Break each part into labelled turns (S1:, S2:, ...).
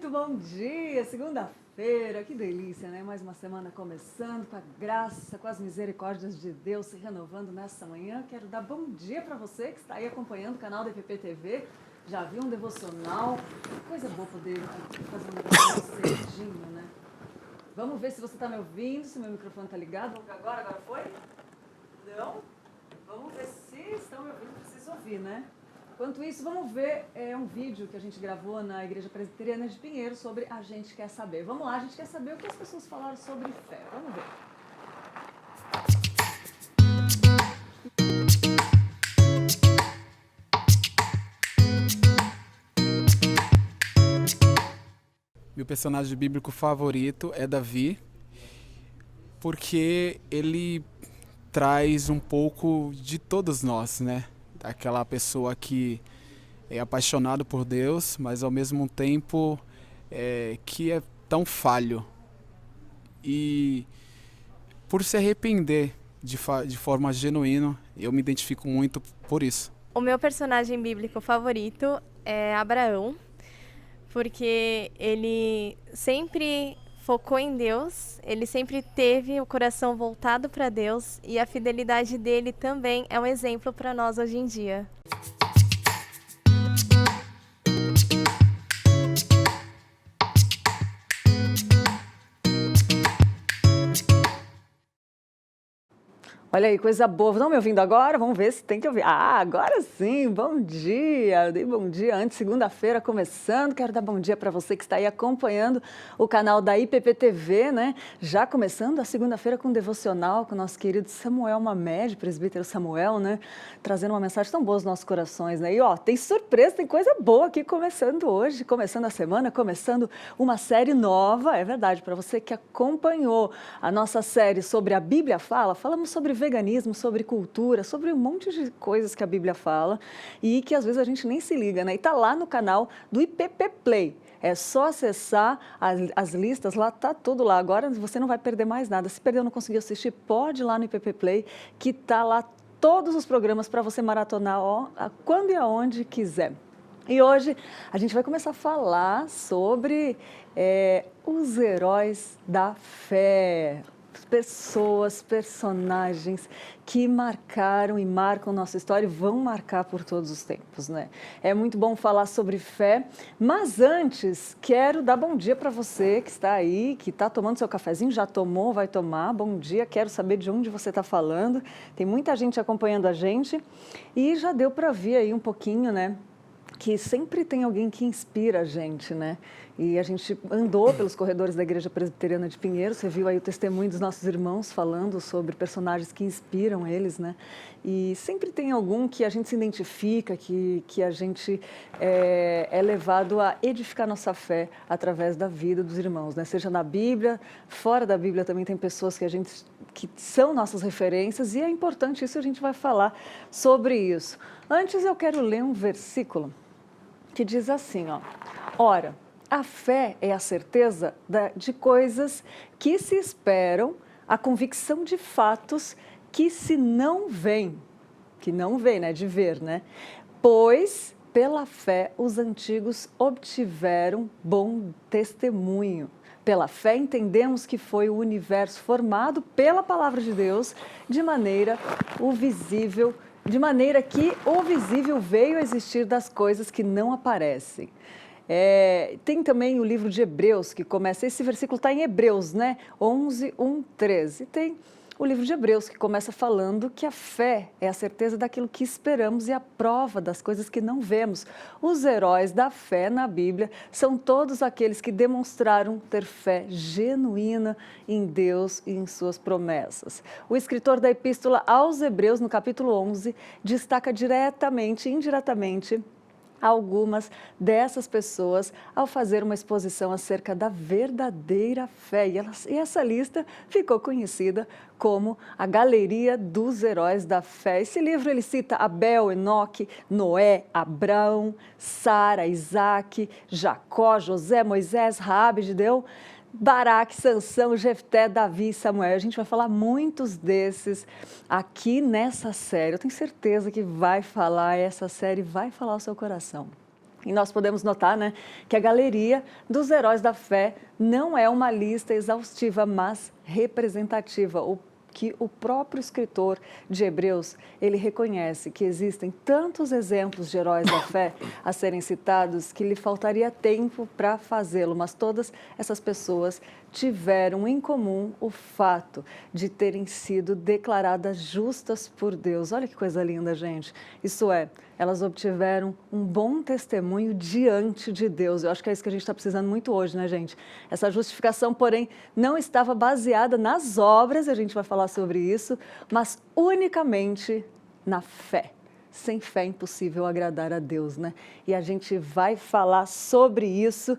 S1: Muito bom dia, segunda-feira, que delícia, né? Mais uma semana começando, com a graça, com as misericórdias de Deus se renovando nessa manhã. Quero dar bom dia para você que está aí acompanhando o canal da EPP TV. Já viu um devocional? Coisa boa poder fazer um devocional cedinho, né? Vamos ver se você está me ouvindo, se meu microfone está ligado. Vamos ver agora foi? Não? Vamos ver se estão me ouvindo, preciso ouvir, né? Enquanto isso, vamos ver um vídeo que a gente gravou na Igreja Presbiteriana de Pinheiro sobre A Gente Quer Saber. Vamos lá, a gente quer saber o que as pessoas falaram sobre fé. Vamos ver.
S2: Meu personagem bíblico favorito é Davi, porque ele traz um pouco de todos nós, né? Aquela pessoa que é apaixonado por Deus, mas ao mesmo tempo que é tão falho. E por se arrepender de forma genuína, eu me identifico muito por isso.
S3: O meu personagem bíblico favorito é Abraão, porque ele sempre focou em Deus, ele sempre teve o coração voltado para Deus e a fidelidade dele também é um exemplo para nós hoje em dia.
S1: Olha aí, coisa boa. Estão me ouvindo agora? Vamos ver se tem que ouvir. Ah, agora sim, bom dia. Eu dei bom dia antes, segunda-feira começando. Quero dar bom dia para você que está aí acompanhando o canal da IPP TV, né? Já começando a segunda-feira com um devocional com o nosso querido Samuel Mamed, presbítero Samuel, né? Trazendo uma mensagem tão boa aos nossos corações, né? E ó, tem surpresa, tem coisa boa aqui começando hoje, começando a semana, começando uma série nova, é verdade, para você que acompanhou a nossa série sobre a Bíblia falamos sobre veganismo, sobre cultura, sobre um monte de coisas que a Bíblia fala e que às vezes a gente nem se liga, né? E tá lá no canal do IPP Play. É só acessar as listas, lá tá tudo lá. Agora você não vai perder mais nada. Se perdeu, não conseguiu assistir, pode ir lá no IPP Play, que tá lá todos os programas para você maratonar quando e aonde quiser. E hoje a gente vai começar a falar sobre os heróis da fé. Pessoas, personagens que marcaram e marcam nossa história e vão marcar por todos os tempos, né? É muito bom falar sobre fé, mas antes quero dar bom dia para você que está aí, que está tomando seu cafezinho, já tomou, vai tomar, bom dia, quero saber de onde você está falando, tem muita gente acompanhando a gente e já deu para ver aí um pouquinho, né? Que sempre tem alguém que inspira a gente, né? E a gente andou pelos corredores da Igreja Presbiteriana de Pinheiro, você viu aí o testemunho dos nossos irmãos falando sobre personagens que inspiram eles, né? E sempre tem algum que a gente se identifica, que a gente é levado a edificar nossa fé através da vida dos irmãos, né? Seja na Bíblia, fora da Bíblia também tem pessoas que são nossas referências e é importante isso, a gente vai falar sobre isso. Antes eu quero ler um versículo que diz assim, ó: ora, a fé é a certeza de coisas que se esperam, a convicção de fatos que se não veem, né, de ver, né? Pois pela fé os antigos obtiveram bom testemunho. Pela fé entendemos que foi o universo formado pela palavra de Deus, de maneira que o visível veio a existir das coisas que não aparecem. Tem também o livro de Hebreus, que começa, esse versículo está em Hebreus, né? 11, 1, 13. Tem o livro de Hebreus, que começa falando que a fé é a certeza daquilo que esperamos e a prova das coisas que não vemos. Os heróis da fé na Bíblia são todos aqueles que demonstraram ter fé genuína em Deus e em suas promessas. O escritor da Epístola aos Hebreus, no capítulo 11, destaca diretamente e indiretamente algumas dessas pessoas ao fazer uma exposição acerca da verdadeira fé. E essa lista ficou conhecida como a Galeria dos Heróis da Fé. Esse livro ele cita Abel, Enoque, Noé, Abraão, Sara, Isaac, Jacó, José, Moisés, Raabe, Gideão, Baraque, Sansão, Jefté, Davi e Samuel. A gente vai falar muitos desses aqui nessa série. Eu tenho certeza que essa série vai falar ao seu coração. E nós podemos notar, né, que a galeria dos heróis da fé não é uma lista exaustiva, mas representativa. O que o próprio escritor de Hebreus, ele reconhece que existem tantos exemplos de heróis da fé a serem citados que lhe faltaria tempo para fazê-lo, mas todas essas pessoas tiveram em comum o fato de terem sido declaradas justas por Deus. Olha que coisa linda, gente. Isso é, elas obtiveram um bom testemunho diante de Deus. Eu acho que é isso que a gente está precisando muito hoje, né, gente? Essa justificação, porém, não estava baseada nas obras, a gente vai falar sobre isso, mas unicamente na fé. Sem fé é impossível agradar a Deus, né? E a gente vai falar sobre isso.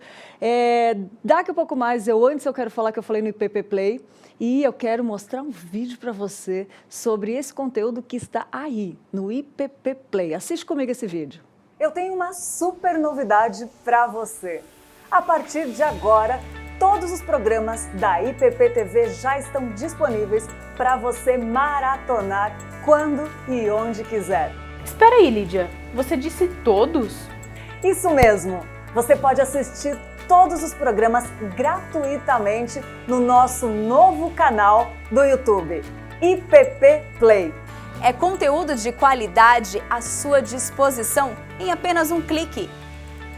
S1: Daqui a pouco mais, antes eu quero falar que eu falei no IPP Play e eu quero mostrar um vídeo para você sobre esse conteúdo que está aí, no IPP Play. Assiste comigo esse vídeo. Eu tenho uma super novidade para você. A partir de agora, todos os programas da IPP TV já estão disponíveis para você maratonar quando e onde quiser.
S4: Espera aí, Lídia, você disse todos?
S1: Isso mesmo! Você pode assistir todos os programas gratuitamente no nosso novo canal do YouTube, IPP Play.
S5: É conteúdo de qualidade à sua disposição em apenas um clique.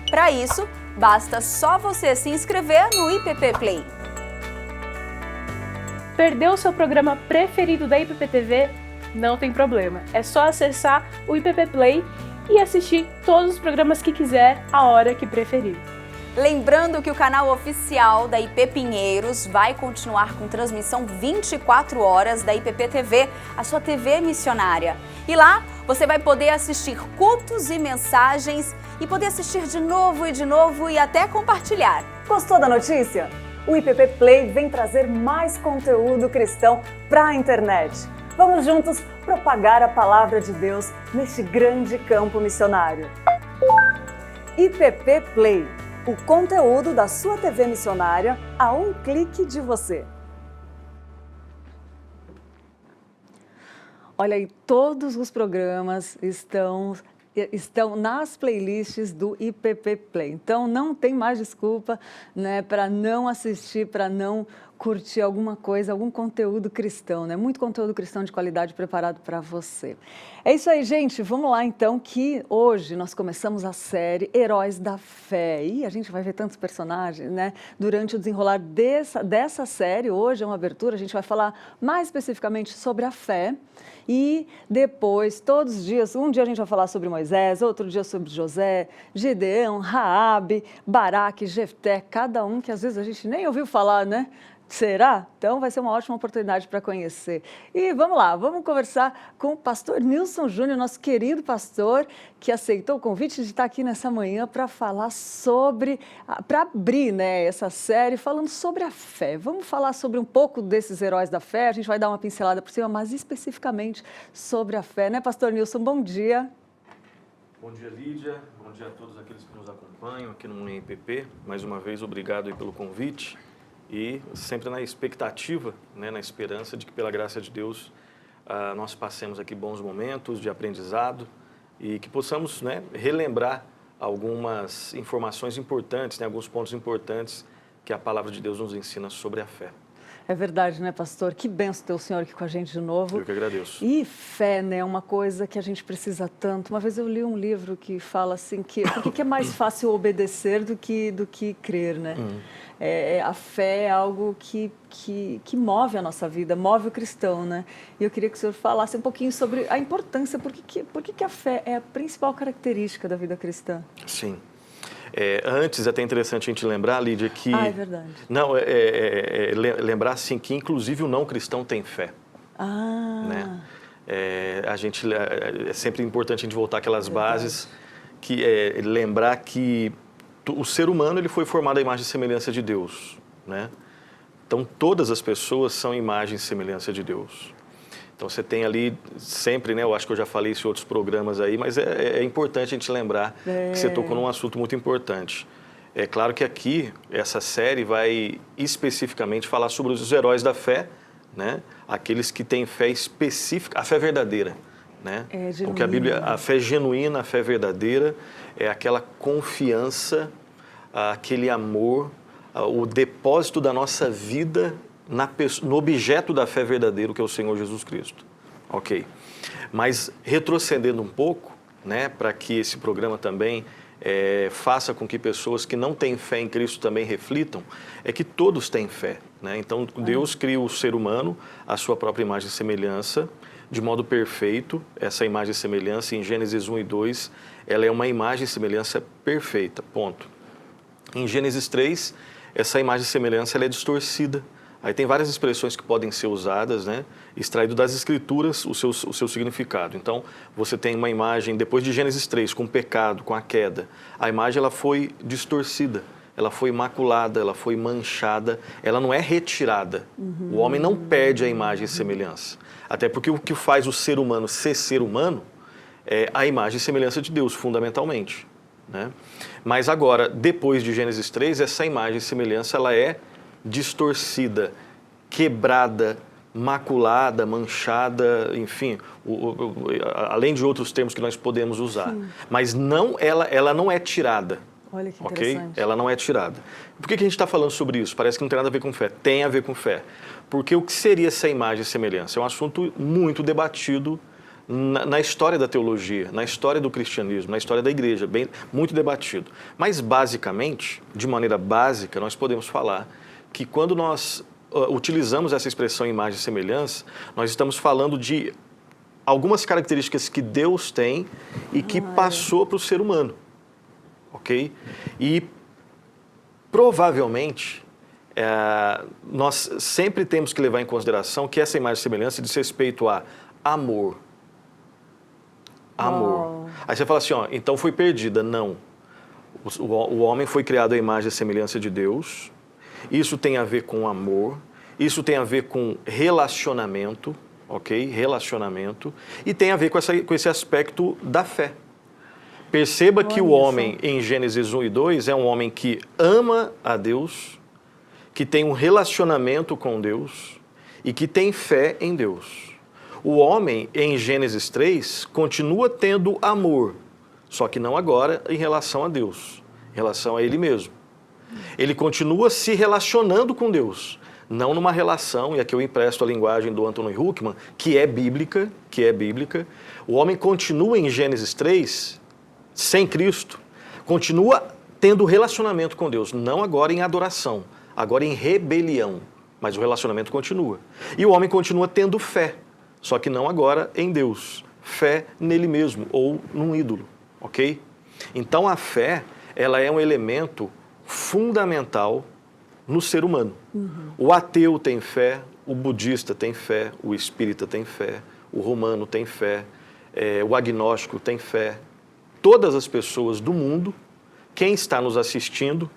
S5: Para isso, basta só você se inscrever no IPP Play.
S4: Perdeu o seu programa preferido da IPP TV? Não tem problema, é só acessar o IPP Play e assistir todos os programas que quiser, a hora que preferir.
S5: Lembrando que o canal oficial da IP Pinheiros vai continuar com transmissão 24 horas da IPP TV, a sua TV missionária. E lá você vai poder assistir cultos e mensagens e poder assistir de novo e até compartilhar.
S1: Gostou da notícia? O IPP Play vem trazer mais conteúdo cristão para a internet. Vamos juntos propagar a palavra de Deus neste grande campo missionário. IPP Play, o conteúdo da sua TV missionária a um clique de você. Olha aí, todos os programas estão nas playlists do IPP Play. Então, não tem mais desculpa, né, para não assistir, para não curtir alguma coisa, algum conteúdo cristão, né? Muito conteúdo cristão de qualidade preparado para você. É isso aí, gente. Vamos lá, então, que hoje nós começamos a série Heróis da Fé. E a gente vai ver tantos personagens, né? Durante o desenrolar dessa série, hoje é uma abertura, a gente vai falar mais especificamente sobre a fé. E depois, todos os dias, um dia a gente vai falar sobre Moisés, outro dia sobre José, Gideão, Raabe, Baraque, Jefté, cada um que às vezes a gente nem ouviu falar, né? Será? Então vai ser uma ótima oportunidade para conhecer. E vamos lá, vamos conversar com o pastor Nilson Júnior, nosso querido pastor, que aceitou o convite de estar aqui nessa manhã para falar sobre, para abrir, né, essa série falando sobre a fé. Vamos falar sobre um pouco desses heróis da fé, a gente vai dar uma pincelada por cima, mas especificamente sobre a fé, né, pastor Nilson? Bom dia.
S6: Bom dia, Lídia. Bom dia a todos aqueles que nos acompanham aqui no IPP. Mais uma vez, obrigado aí pelo convite. E sempre na expectativa, né, na esperança de que, pela graça de Deus, nós passemos aqui bons momentos de aprendizado e que possamos, né, relembrar algumas informações importantes, né, alguns pontos importantes que a palavra de Deus nos ensina sobre a fé.
S1: É verdade, né, pastor? Que benção ter o senhor aqui com a gente de novo.
S6: Eu que agradeço.
S1: E fé, né, é uma coisa que a gente precisa tanto. Uma vez eu li um livro que fala assim que é mais fácil obedecer do que crer, né? A fé é algo que move a nossa vida, move o cristão, né? E eu queria que o senhor falasse um pouquinho sobre a importância, por que a fé é a principal característica da vida cristã?
S6: Sim. Antes, é até interessante a gente lembrar, Lídia, que...
S1: Ah, é verdade.
S6: Não, lembrar, assim, que inclusive o não cristão tem fé. Né? É sempre importante a gente voltar àquelas bases, que lembrar que o ser humano ele foi formado à imagem e semelhança de Deus, né? Então, todas as pessoas são imagem e semelhança de Deus. Então, você tem ali sempre, né? Eu acho que eu já falei isso em outros programas aí, mas é importante a gente lembrar que você tocou num assunto muito importante. É claro que aqui, essa série vai especificamente falar sobre os heróis da fé, né? Aqueles que têm fé específica, a fé verdadeira, né?
S1: É
S6: Porque a Bíblia, a fé genuína, a fé verdadeira, é aquela confiança, aquele amor, o depósito da nossa vida no objeto da fé verdadeira, que é o Senhor Jesus Cristo. Ok. Mas retrocedendo um pouco, né, para que esse programa também faça com que pessoas que não têm fé em Cristo também reflitam, é que todos têm fé, né? Então, Deus cria o ser humano à sua própria imagem e semelhança, de modo perfeito. Essa imagem e semelhança, em Gênesis 1 e 2, ela é uma imagem e semelhança perfeita, ponto. Em Gênesis 3, essa imagem e semelhança ela é distorcida. Aí tem várias expressões que podem ser usadas, né? Extraído das Escrituras o seu significado. Então, você tem uma imagem, depois de Gênesis 3, com o pecado, com a queda, a imagem ela foi distorcida, ela foi maculada, ela foi manchada, ela não é retirada. O homem não perde a imagem e semelhança. Até porque o que faz o ser humano ser humano é a imagem e semelhança de Deus, fundamentalmente, né? Mas agora, depois de Gênesis 3, essa imagem e semelhança ela é distorcida, quebrada, maculada, manchada, enfim, além de outros termos que nós podemos usar. Sim. Mas não, ela não é tirada.
S1: Olha que
S6: interessante. Okay? Ela não é tirada. Por que a gente está falando sobre isso? Parece que não tem nada a ver com fé. Tem a ver com fé. Porque o que seria essa imagem e semelhança? É um assunto muito debatido na história da teologia, na história do cristianismo, na história da igreja, muito debatido. Mas, basicamente, de maneira básica, nós podemos falar que quando nós utilizamos essa expressão imagem e semelhança, nós estamos falando de algumas características que Deus tem e que passou para o ser humano, ok? E provavelmente nós sempre temos que levar em consideração que essa imagem e semelhança diz respeito a amor. Amor. Aí você fala assim, ó, então foi perdida. Não. O homem foi criado à imagem e semelhança de Deus. Isso tem a ver com amor, isso tem a ver com relacionamento, ok? Relacionamento. E tem a ver com esse aspecto da fé. Perceba que o homem, em Gênesis 1 e 2, é um homem que ama a Deus, que tem um relacionamento com Deus e que tem fé em Deus. O homem, em Gênesis 3, continua tendo amor, só que não agora em relação a Deus, em relação a ele mesmo. Ele continua se relacionando com Deus, não numa relação, e aqui eu empresto a linguagem do Anthony Huckman, que é bíblica. O homem continua em Gênesis 3, sem Cristo, continua tendo relacionamento com Deus, não agora em adoração, agora em rebelião, mas o relacionamento continua. E o homem continua tendo fé, só que não agora em Deus, fé nele mesmo ou num ídolo, ok? Então a fé, ela é um elemento fundamental no ser humano. O ateu tem fé, o budista tem fé, o espírita tem fé, o romano tem fé, o agnóstico tem fé. Todas as pessoas do mundo, quem está nos assistindo,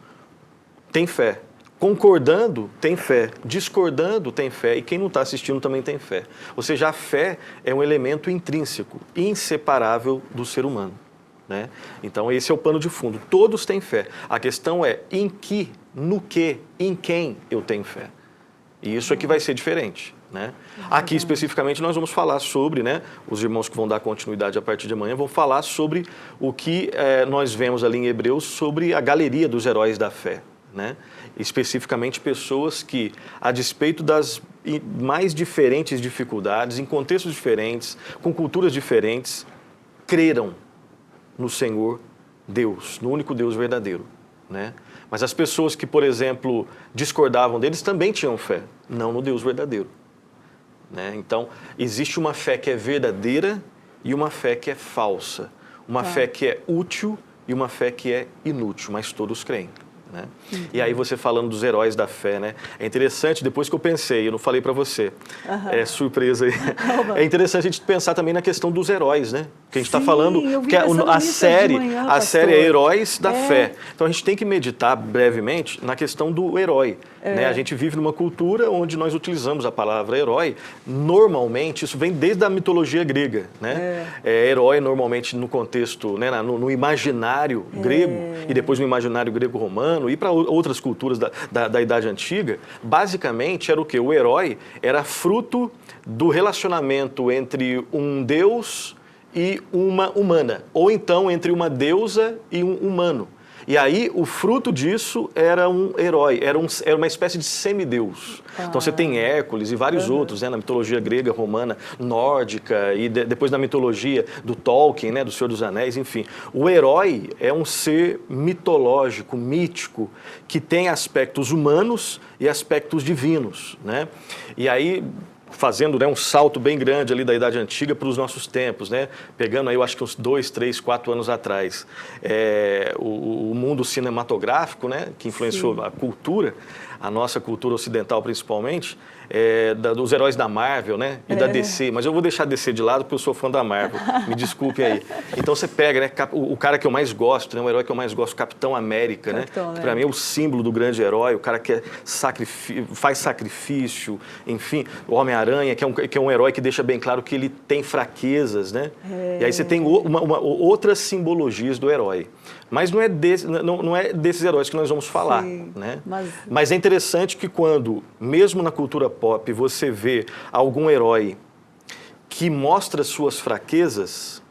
S6: tem fé. Concordando, tem fé. Discordando, tem fé. E quem não está assistindo também tem fé. Ou seja, a fé é um elemento intrínseco, inseparável do ser humano, né? Então, esse é o pano de fundo. Todos têm fé. A questão é em que, no que, em quem eu tenho fé. E isso é que vai ser diferente, né? Aqui, especificamente, nós vamos falar sobre, né? Os irmãos que vão dar continuidade a partir de amanhã vão falar sobre o que nós vemos ali em Hebreus sobre a galeria dos heróis da fé, né? Especificamente pessoas que, a despeito das mais diferentes dificuldades, em contextos diferentes, com culturas diferentes, creram no Senhor Deus, no único Deus verdadeiro, né? Mas as pessoas que, por exemplo, discordavam deles também tinham fé, não no Deus verdadeiro, né? Então, existe uma fé que é verdadeira e uma fé que é falsa, uma fé que é útil e uma fé que é inútil, mas todos creem, né? E aí você falando dos heróis da fé, né? É interessante, depois que eu pensei, eu não falei para você, é surpresa aí. É interessante a gente pensar também na questão dos heróis, né? Que a gente está falando, que a série é Heróis da Fé. Então a gente tem que meditar brevemente na questão do herói, né? A gente vive numa cultura onde nós utilizamos a palavra herói, normalmente, isso vem desde a mitologia grega, né? Herói normalmente no contexto, né? no imaginário grego e depois no imaginário grego-romano e para outras culturas da Idade Antiga, basicamente era o quê? O herói era fruto do relacionamento entre um Deus e uma humana, ou então entre uma deusa e um humano. E aí o fruto disso era um herói, era uma espécie de semideus. Então você tem Hércules e vários outros, né, na mitologia grega, romana, nórdica e depois na mitologia do Tolkien, né, do Senhor dos Anéis, enfim. O herói é um ser mitológico, mítico, que tem aspectos humanos e aspectos divinos, né? E aí, fazendo, né, um salto bem grande ali da Idade Antiga para os nossos tempos, né? Pegando aí, eu acho que uns 2, 3, 4 anos atrás, o mundo cinematográfico, né, que influenciou a cultura, a nossa cultura ocidental principalmente, dos heróis da Marvel, né, e da DC, mas eu vou deixar a DC de lado porque eu sou fã da Marvel, me desculpem aí. Então você pega, né, o cara que eu mais gosto, né, o herói que eu mais gosto, Capitão América, né, que para mim é o símbolo do grande herói, o cara que faz sacrifício, enfim, o Homem-Aranha, que é um herói que deixa bem claro que ele tem fraquezas, né, e aí você tem outras simbologias do herói. Mas não é desses heróis que nós vamos falar, né? Mas é interessante que quando, mesmo na cultura pop, você vê algum herói que mostra suas fraquezas,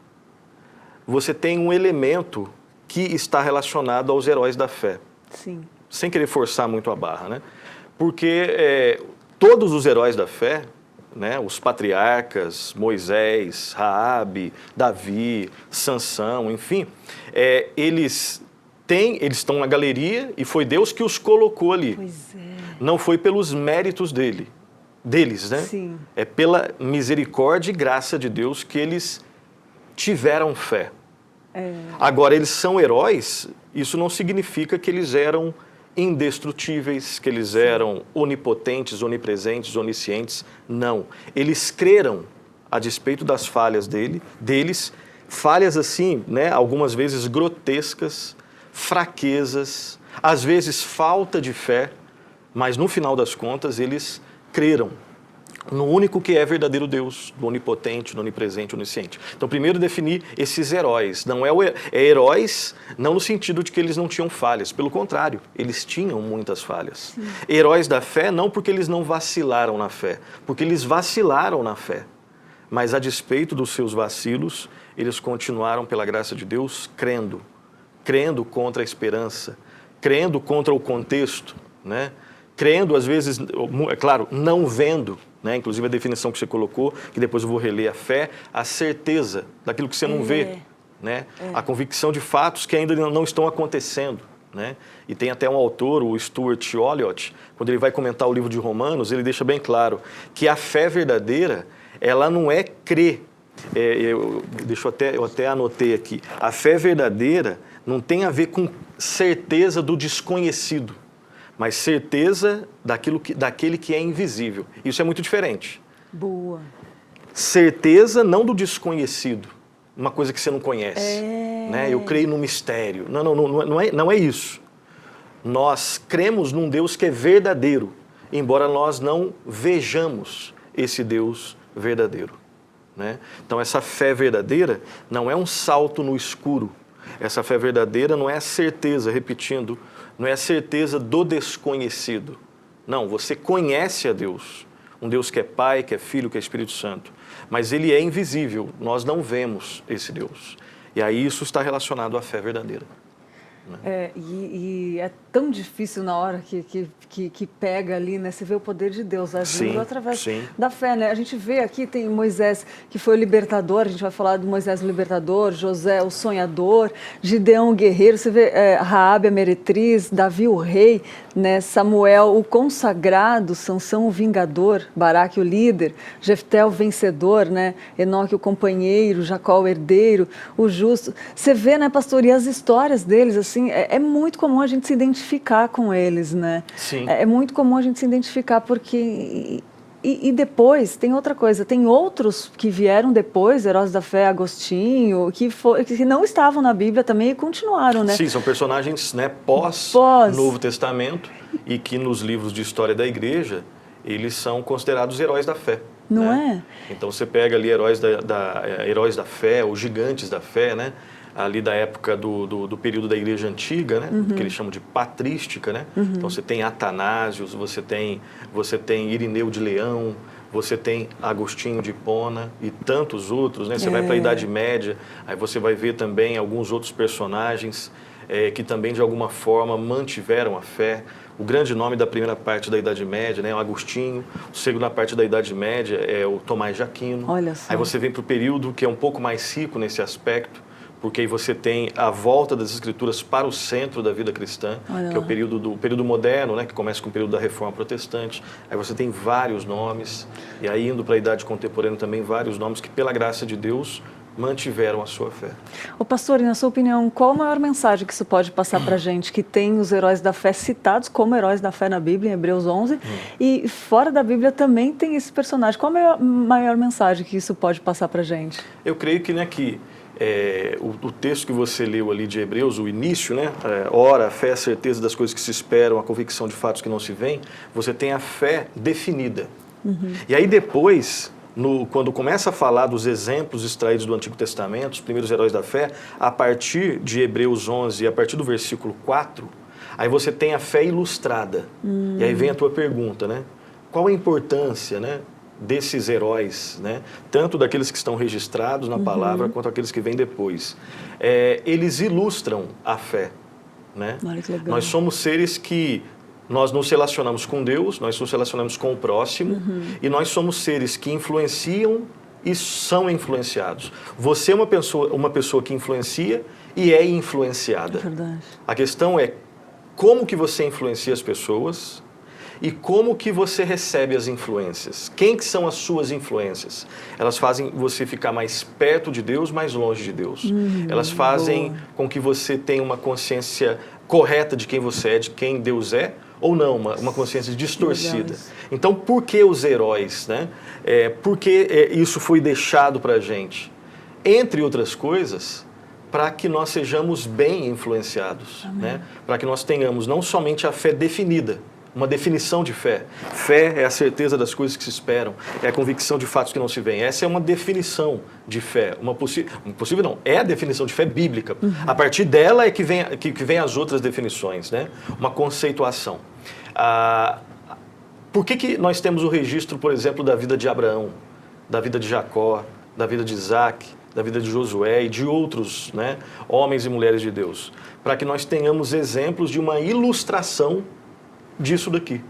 S6: você tem um elemento que está relacionado aos heróis da fé.
S1: Sim.
S6: Sem querer forçar muito a barra, né? Porque todos os heróis da fé, né, os patriarcas, Moisés, Raabe, Davi, Sansão, enfim, eles estão na galeria e foi Deus que os colocou ali.
S1: Pois é.
S6: Não foi pelos méritos deles, né?
S1: Sim.
S6: É pela misericórdia e graça de Deus que eles tiveram fé. Agora, eles são heróis, isso não significa que eles eram indestrutíveis, que eles eram onipotentes, onipresentes, oniscientes. Não. Eles creram, a despeito das falhas deles, falhas assim, né, algumas vezes grotescas, fraquezas, às vezes falta de fé, mas no final das contas eles creram no único que é verdadeiro Deus, do onipotente, do onipresente, onisciente. Então, primeiro definir esses heróis. Não heróis, não no sentido de que eles não tinham falhas. Pelo contrário, eles tinham muitas falhas. Sim. Heróis da fé, não porque eles não vacilaram na fé, porque eles vacilaram na fé. Mas, a despeito dos seus vacilos, eles continuaram, pela graça de Deus, crendo. Crendo contra a esperança, crendo contra o contexto, né? Crendo, às vezes, é claro, não vendo, né? Inclusive a definição que você colocou, que depois eu vou reler, a fé, a certeza daquilo que você não vê, né? A convicção de fatos que ainda não estão acontecendo, né? E tem até um autor, o Stuart Olyott, quando ele vai comentar o livro de Romanos, ele deixa bem claro que a fé verdadeira, ela não é crer. Eu até anotei aqui. A fé verdadeira não tem a ver com certeza do desconhecido, mas certeza daquele que é invisível. Isso é muito diferente.
S1: Boa.
S6: Certeza não do desconhecido, uma coisa que você não conhece. Né? Eu creio no mistério. Não é isso. Nós cremos num Deus que é verdadeiro, embora nós não vejamos esse Deus verdadeiro. Né? Então, essa fé verdadeira não é um salto no escuro. Essa fé verdadeira não é a certeza, repetindo, não é a certeza do desconhecido. Não, você conhece a Deus, um Deus que é Pai, que é Filho, que é Espírito Santo. Mas Ele é invisível, nós não vemos esse Deus. E aí isso está relacionado à fé verdadeira.
S1: E é tão difícil na hora que pega ali, né? Você vê o poder de Deus agindo através da fé, né? A gente vê aqui, tem Moisés, que foi o libertador, a gente vai falar do Moisés o libertador, José o sonhador, Gideão o guerreiro, você vê Raabe a meretriz, Davi o rei, né? Samuel o consagrado, Sansão o vingador, Baraque o líder, Jefté o vencedor, né? Enoque o companheiro, Jacó o herdeiro, o justo. Você vê, né, pastor, e as histórias deles, assim, é muito comum a gente se identificar com eles, né?
S6: Sim.
S1: É muito comum a gente se identificar porque... E depois, tem outra coisa, tem outros que vieram depois, Heróis da Fé, Agostinho, que não estavam na Bíblia também e continuaram, né?
S6: Sim, são personagens, né, pós Novo Testamento e que nos livros de história da igreja, eles são considerados heróis da fé.
S1: Não
S6: né? Então você pega ali heróis da fé, os gigantes da fé, né? Ali da época do período da Igreja Antiga, né? Que eles chamam de patrística, né? Então você tem Atanásios, você tem Irineu de Leão, você tem Agostinho de Hipona e tantos outros, né? Você vai para a Idade Média, aí você vai ver também alguns outros personagens que também de alguma forma mantiveram a fé. O grande nome da primeira parte da Idade Média, né, é o Agostinho. A segunda parte da Idade Média é o Tomás de Aquino.
S1: Olha só.
S6: Aí você vem para o período que é um pouco mais rico nesse aspecto, porque aí você tem a volta das Escrituras para o centro da vida cristã, que é o período moderno, né, que começa com o período da Reforma Protestante. Aí você tem vários nomes, e aí indo para a Idade Contemporânea também vários nomes que, pela graça de Deus, mantiveram a sua fé.
S1: Ô pastor, e na sua opinião, qual a maior mensagem que isso pode passar para a gente, que tem os heróis da fé citados como heróis da fé na Bíblia, em Hebreus 11, e fora da Bíblia também tem esse personagem. Qual a maior mensagem que isso pode passar para a gente?
S6: Eu creio que, né, o texto que você leu ali de Hebreus, o início, né, ora, a fé é a certeza das coisas que se esperam, a convicção de fatos que não se veem, você tem a fé definida. E aí depois, quando começa a falar dos exemplos extraídos do Antigo Testamento, os primeiros heróis da fé, a partir de Hebreus 11 e a partir do versículo 4, aí você tem a fé ilustrada. E aí vem a tua pergunta, né? Qual a importância, né, desses heróis, né? Tanto daqueles que estão registrados na palavra quanto aqueles que vêm depois. Eles ilustram a fé, né?
S1: Olha que legal.
S6: Nós somos seres que nós nos relacionamos com Deus, nós nos relacionamos com o próximo e nós somos seres que influenciam e são influenciados. Você é uma pessoa que influencia e é influenciada.
S1: É verdade.
S6: A questão é como que você influencia as pessoas e como que você recebe as influências. Quem que são as suas influências? Elas fazem você ficar mais perto de Deus, mais longe de Deus. Elas fazem com que você tenha uma consciência correta de quem você é, de quem Deus é, ou não, uma consciência distorcida. Então, por que os heróis, né? Por que isso foi deixado para a gente? Entre outras coisas, para que nós sejamos bem influenciados, né? Para que nós tenhamos não somente a fé definida, uma definição de fé. Fé é a certeza das coisas que se esperam, é a convicção de fatos que não se veem. Essa é uma definição de fé, possível não, é a definição de fé bíblica. A partir dela é que vem as outras definições, né? Uma conceituação. Por que nós temos o registro, por exemplo, da vida de Abraão, da vida de Jacó, da vida de Isaac, da vida de Josué e de outros, né, homens e mulheres de Deus? Para que nós tenhamos exemplos de uma ilustração disso daqui.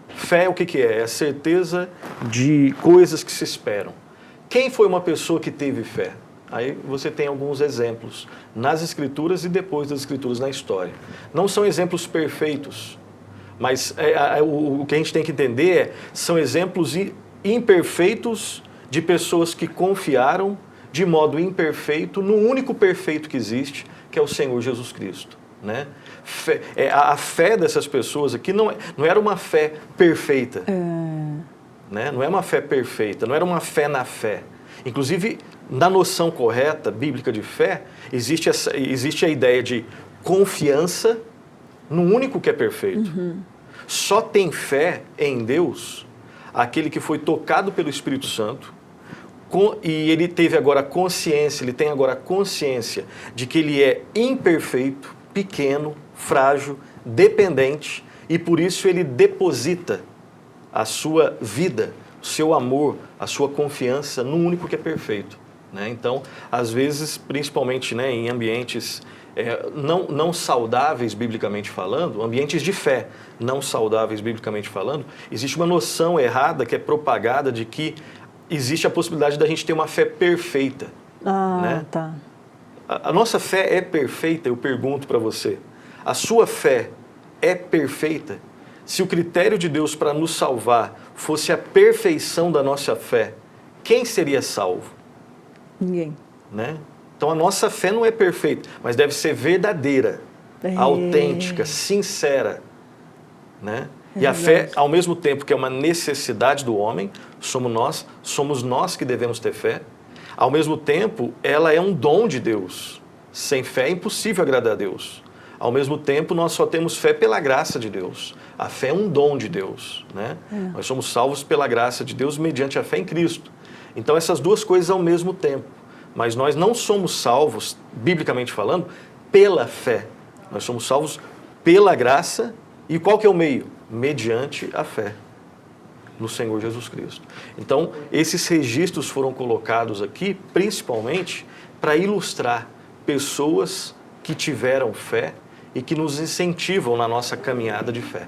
S6: Fé, o que é? É a certeza de coisas que se esperam. Quem foi uma pessoa que teve fé? Aí você tem alguns exemplos nas Escrituras e depois das Escrituras na história. Não são exemplos perfeitos, mas o que a gente tem que entender são exemplos imperfeitos de pessoas que confiaram de modo imperfeito no único perfeito que existe, que é o Senhor Jesus Cristo, né? A fé dessas pessoas aqui não era uma fé perfeita, né? Não é uma fé perfeita, não era uma fé na fé. Inclusive, na noção correta, bíblica de fé, existe a ideia de confiança no único que é perfeito. Só tem fé em Deus aquele que foi tocado pelo Espírito Santo e ele teve agora consciência, ele tem agora consciência de que ele é imperfeito, pequeno, frágil, dependente, e por isso ele deposita a sua vida, o seu amor, a sua confiança no único que é perfeito, né? Então, às vezes, principalmente, né, em ambientes não saudáveis biblicamente falando, ambientes de fé não saudáveis biblicamente falando, existe uma noção errada que é propagada de que existe a possibilidade da gente ter uma fé perfeita. Né?
S1: Tá.
S6: A nossa fé é perfeita, eu pergunto para você. A sua fé é perfeita? Se o critério de Deus para nos salvar fosse a perfeição da nossa fé, quem seria salvo?
S1: Ninguém.
S6: Né? Então a nossa fé não é perfeita, mas deve ser verdadeira, autêntica, sincera, né? E a fé, ao mesmo tempo que é uma necessidade do homem, somos nós que devemos ter fé. Ao mesmo tempo, ela é um dom de Deus. Sem fé é impossível agradar a Deus. Ao mesmo tempo, nós só temos fé pela graça de Deus. A fé é um dom de Deus, né? Nós somos salvos pela graça de Deus mediante a fé em Cristo. Então, essas duas coisas ao mesmo tempo. Mas nós não somos salvos, biblicamente falando, pela fé. Nós somos salvos pela graça. E qual que é o meio? Mediante a fé. no Senhor Jesus Cristo. Então, esses registros foram colocados aqui, principalmente, para ilustrar pessoas que tiveram fé e que nos incentivam na nossa caminhada de fé.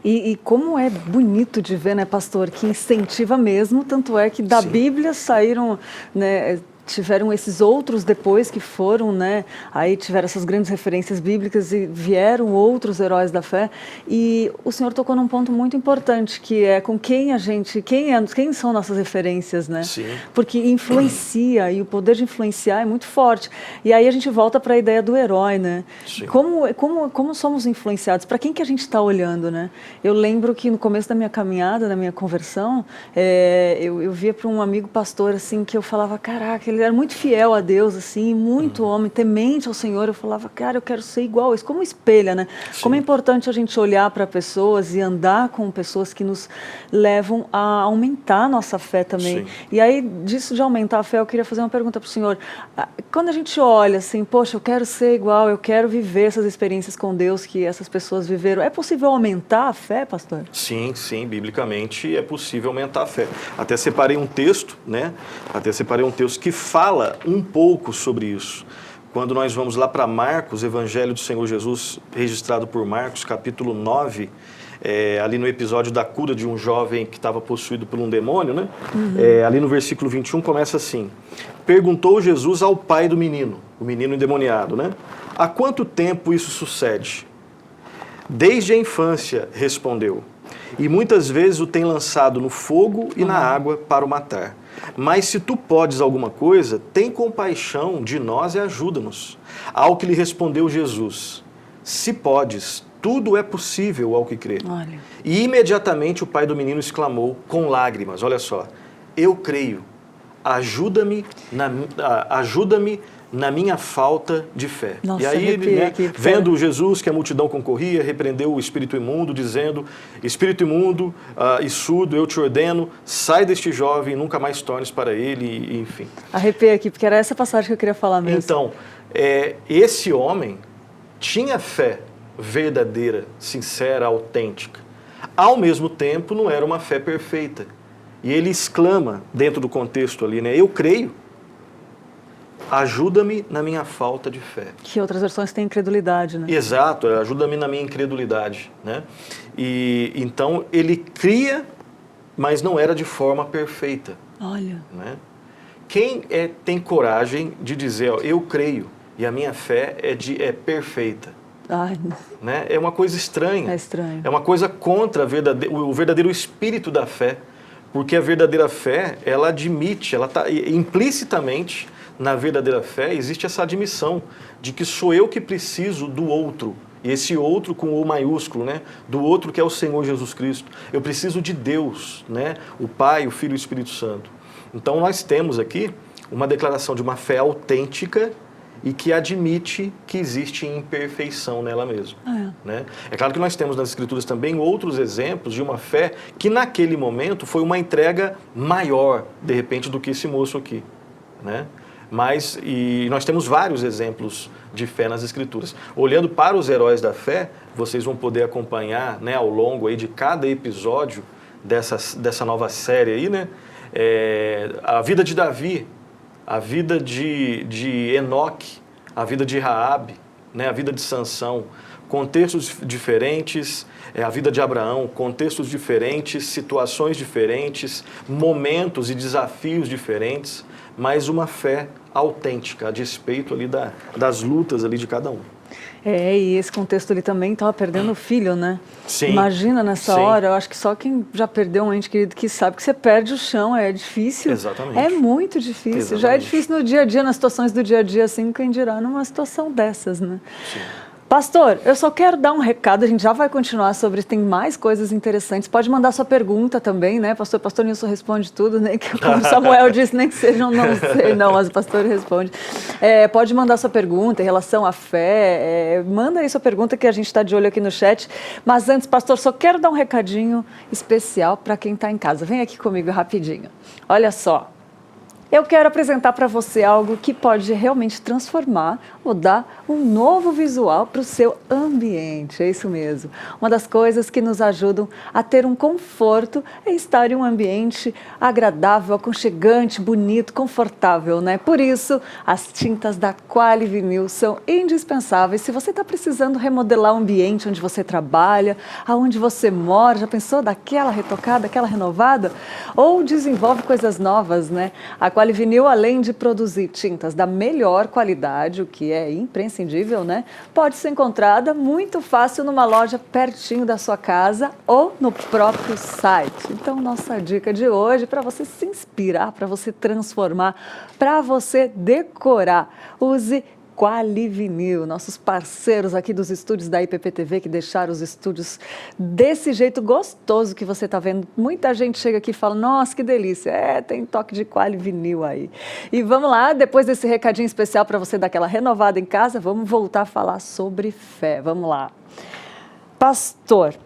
S1: E como é bonito de ver, né, pastor, que incentiva mesmo, tanto é que da
S6: Sim.
S1: Bíblia saíram, né, tiveram esses outros depois que foram, né, aí tiveram essas grandes referências bíblicas e vieram outros heróis da fé. E o senhor tocou num ponto muito importante, que é com quem a gente, quem são nossas referências, né?
S6: Sim.
S1: Porque influencia, e o poder de influenciar é muito forte. E aí a gente volta para a ideia do herói, né?
S6: Sim.
S1: Como somos influenciados? Para quem que a gente está olhando, né? Eu lembro que no começo da minha caminhada, da minha conversão, eu via para um amigo pastor, assim, que eu falava, caraca, ele era muito fiel a Deus, assim, muito homem, temente ao Senhor. Eu falava, cara, eu quero ser igual a isso. Como espelha, né?
S6: Sim.
S1: Como é importante a gente olhar para pessoas e andar com pessoas que nos levam a aumentar a nossa fé também.
S6: Sim.
S1: E aí, disso de aumentar a fé, eu queria fazer uma pergunta para o senhor. Quando a gente olha assim, poxa, eu quero ser igual, eu quero viver essas experiências com Deus que essas pessoas viveram, é possível aumentar a fé, pastor?
S6: Sim, sim, biblicamente é possível aumentar a fé. Até separei um texto, né? Até separei um texto que fala um pouco sobre isso. Quando nós vamos lá para Marcos, Evangelho do Senhor Jesus, registrado por Marcos, capítulo 9, ali no episódio da cura de um jovem que estava possuído por um demônio, né? Ali no versículo 21 começa assim: perguntou Jesus ao pai do menino, o menino endemoniado, né? Há quanto tempo isso sucede? Desde a infância, respondeu, e muitas vezes o tem lançado no fogo e na água para o matar. Mas se tu podes alguma coisa, tem compaixão de nós e ajuda-nos. Ao que lhe respondeu Jesus: se podes, tudo é possível ao que crê.
S1: Olha.
S6: E imediatamente o pai do menino exclamou com lágrimas, olha só, eu creio, ajuda-me na minha falta de fé.
S1: Nossa,
S6: e aí ele,
S1: arrepiei
S6: né,
S1: aqui,
S6: vendo Jesus que a multidão concorria, repreendeu o espírito imundo, dizendo, espírito imundo e surdo, eu te ordeno, sai deste jovem e nunca mais tornes para ele, e, enfim.
S1: Arrepiei aqui, porque era essa passagem que eu queria falar mesmo.
S6: Então, esse homem tinha fé verdadeira, sincera, autêntica. Ao mesmo tempo, não era uma fé perfeita. E ele exclama, dentro do contexto ali, né, eu creio, ajuda-me na minha falta de fé.
S1: Que outras versões têm incredulidade, né?
S6: Exato, ajuda-me na minha incredulidade, né? E então ele cria, mas não era de forma perfeita.
S1: Olha.
S6: Né? Quem tem coragem de dizer, ó, eu creio e a minha fé é perfeita?
S1: Ai,
S6: Né? É uma coisa estranha.
S1: é estranho.
S6: É uma coisa contra o verdadeiro espírito da fé, porque a verdadeira fé, ela admite, ela está implicitamente na verdadeira fé, existe essa admissão de que sou eu que preciso do outro, e esse outro com O maiúsculo, né? Do outro que é o Senhor Jesus Cristo. Eu preciso de Deus, né? O Pai, o Filho e o Espírito Santo. Então nós temos aqui uma declaração de uma fé autêntica e que admite que existe imperfeição nela mesma. Né? É claro que nós temos nas Escrituras também outros exemplos de uma fé que naquele momento foi uma entrega maior, de repente, do que esse moço aqui. Né? E nós temos vários exemplos de fé nas Escrituras. Olhando para os heróis da fé, vocês vão poder acompanhar, né, ao longo aí de cada episódio dessa nova série aí, né, a vida de Davi, a vida de Enoque, a vida de Raabe, né, a vida de Sansão, contextos diferentes, a vida de Abraão, contextos diferentes, situações diferentes, momentos e desafios diferentes, mas uma fé autêntica, a despeito ali das lutas ali de cada um.
S1: E esse contexto ele também estava perdendo o filho, né?
S6: Sim.
S1: Imagina nessa
S6: Sim.
S1: hora, eu acho que só quem já perdeu um ente querido que sabe que você perde o chão, é difícil.
S6: Exatamente.
S1: É muito difícil.
S6: Exatamente.
S1: Já é difícil no dia a dia, nas situações do dia a dia, assim, quem dirá numa situação dessas, né?
S6: Sim.
S1: Pastor, eu só quero dar um recado, a gente já vai continuar sobre, tem mais coisas interessantes. Pode mandar sua pergunta também, né, pastor? Pastor Nilson responde tudo, né? Como Samuel disse, nem que sejam não sei, não, mas o pastor responde. Pode mandar sua pergunta em relação à fé, manda aí sua pergunta que a gente está de olho aqui no chat. Mas antes, pastor, só quero dar um recadinho especial para quem está em casa. Vem aqui comigo rapidinho. Olha só. Eu quero apresentar para você algo que pode realmente transformar, mudar um novo visual para o seu ambiente. É isso mesmo. Uma das coisas que nos ajudam a ter um conforto é estar em um ambiente agradável, aconchegante, bonito, confortável, né? Por isso, as tintas da Quali Vinil são indispensáveis. Se você está precisando remodelar o ambiente onde você trabalha, aonde você mora, já pensou daquela retocada, aquela renovada? Ou desenvolve coisas novas, né? A Quali Vinil, além de produzir tintas da melhor qualidade, o que é imprescindível, né? Pode ser encontrada muito fácil numa loja pertinho da sua casa ou no próprio site. Então, nossa dica de hoje para você se inspirar, para você transformar, para você decorar. Use Quali Vinil, nossos parceiros aqui dos estúdios da IPPTV que deixaram os estúdios desse jeito gostoso que você está vendo. Muita gente chega aqui e fala, nossa, que delícia, tem toque de Quali Vinil aí. E vamos lá, depois desse recadinho especial para você dar aquela renovada em casa, vamos voltar a falar sobre fé. Vamos lá. Pastor,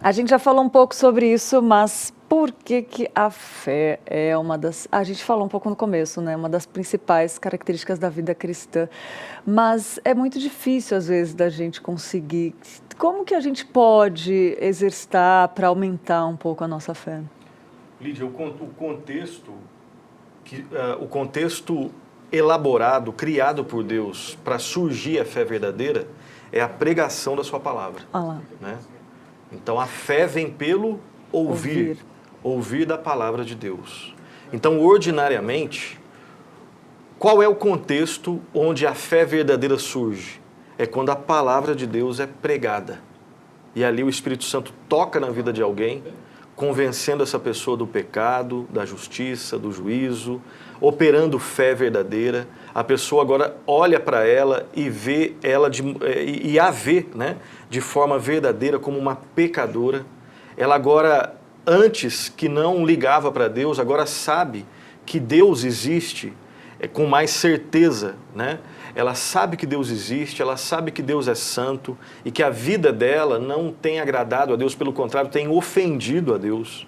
S1: a gente já falou um pouco sobre isso, mas por que a fé é uma das... A gente falou um pouco no começo, né? Uma das principais características da vida cristã. Mas é muito difícil, às vezes, da gente conseguir. Como que a gente pode exercitar para aumentar um pouco a nossa fé?
S6: Lídia, o contexto elaborado, criado por Deus para surgir a fé verdadeira é a pregação da sua palavra. Né? Então, a fé vem pelo ouvir da palavra de Deus. Então, ordinariamente, qual é o contexto onde a fé verdadeira surge? É quando a palavra de Deus é pregada. E ali o Espírito Santo toca na vida de alguém, convencendo essa pessoa do pecado, da justiça, do juízo, operando fé verdadeira. A pessoa agora olha para ela e vê ela e a vê, né, de forma verdadeira como uma pecadora. Ela agora, antes que não ligava para Deus, agora sabe que Deus existe com mais certeza, né? Ela sabe que Deus existe, ela sabe que Deus é santo e que a vida dela não tem agradado a Deus, pelo contrário, tem ofendido a Deus.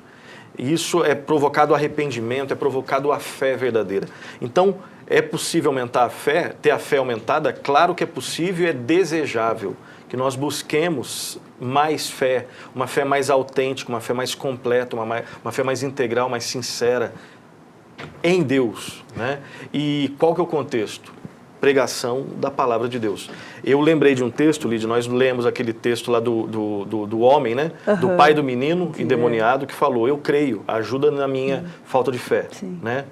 S6: Isso é provocado arrependimento, é provocado a fé verdadeira. Então, é possível aumentar a fé, ter a fé aumentada? Claro que é possível e é desejável que nós busquemos mais fé, uma fé mais autêntica, uma fé mais completa, uma fé mais integral, mais sincera em Deus, né? E qual que é o contexto? Pregação da palavra de Deus. Eu lembrei de um texto, Lídia, nós lemos aquele texto lá do homem, né? Do pai do menino endemoniado que falou, eu creio, ajuda na minha falta de fé, né?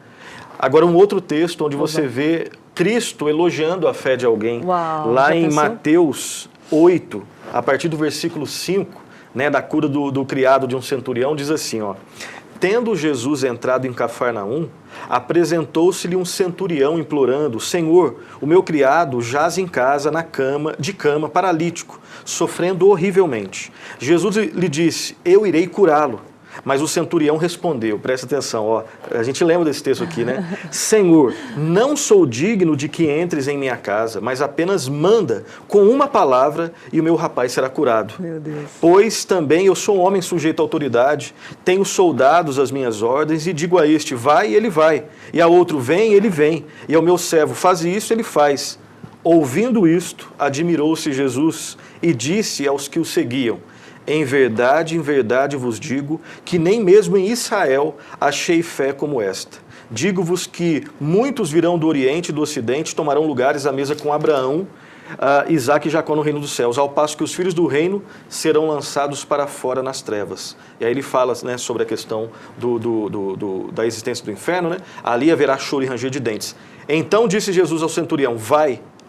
S6: Agora um outro texto onde você vê Cristo elogiando a fé de alguém. Lá em Mateus 8, a partir do versículo 5, né, da cura do criado de um centurião, diz assim, ó: tendo Jesus entrado em Cafarnaum, apresentou-se-lhe um centurião implorando, Senhor, o meu criado jaz em casa de cama, paralítico, sofrendo horrivelmente. Jesus lhe disse, eu irei curá-lo. Mas o centurião respondeu, presta atenção, ó, a gente lembra desse texto aqui, né? Senhor, não sou digno de que entres em minha casa, mas apenas manda com uma palavra e o meu rapaz será curado.
S1: Meu Deus.
S6: Pois também eu sou um homem sujeito à autoridade, tenho soldados às minhas ordens e digo a este, vai e ele vai, e a outro, vem e ele vem, e ao meu servo, faz isso, ele faz. Ouvindo isto, admirou-se Jesus e disse aos que o seguiam, em verdade vos digo que nem mesmo em Israel achei fé como esta. Digo-vos que muitos virão do Oriente e do Ocidente, tomarão lugares à mesa com Abraão, Isaque e Jacó no reino dos céus, ao passo que os filhos do reino serão lançados para fora nas trevas. E aí ele fala, né, sobre a questão da existência do inferno, né? Ali haverá choro e ranger de dentes. Então disse Jesus ao centurião,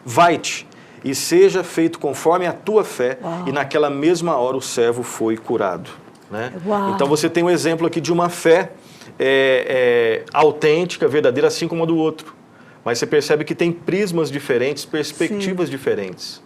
S6: vai-te, e seja feito conforme a tua fé, e naquela mesma hora o servo foi curado. Né? Então você tem um exemplo aqui de uma fé autêntica, verdadeira, assim como a do outro. Mas você percebe que tem prismas diferentes, perspectivas diferentes.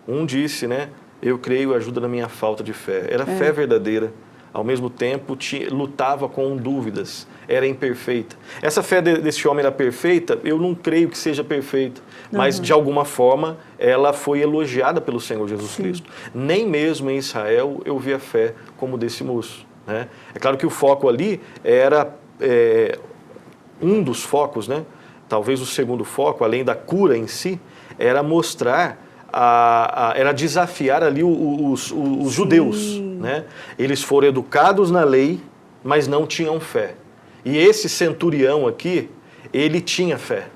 S6: Um disse, né, eu creio, ajuda na minha falta de fé. Era fé verdadeira. Ao mesmo tempo, lutava com dúvidas, era imperfeita. Essa fé desse homem era perfeita? Eu não creio que seja perfeita, mas de alguma forma ela foi elogiada pelo Senhor Jesus Cristo. Nem mesmo em Israel eu vi a fé como desse moço. Né? É claro que o foco ali era, um dos focos, né, talvez o segundo foco, além da cura em si, era mostrar, era desafiar ali os judeus, né? Eles foram educados na lei, mas não tinham fé. E esse centurião aqui, ele tinha fé.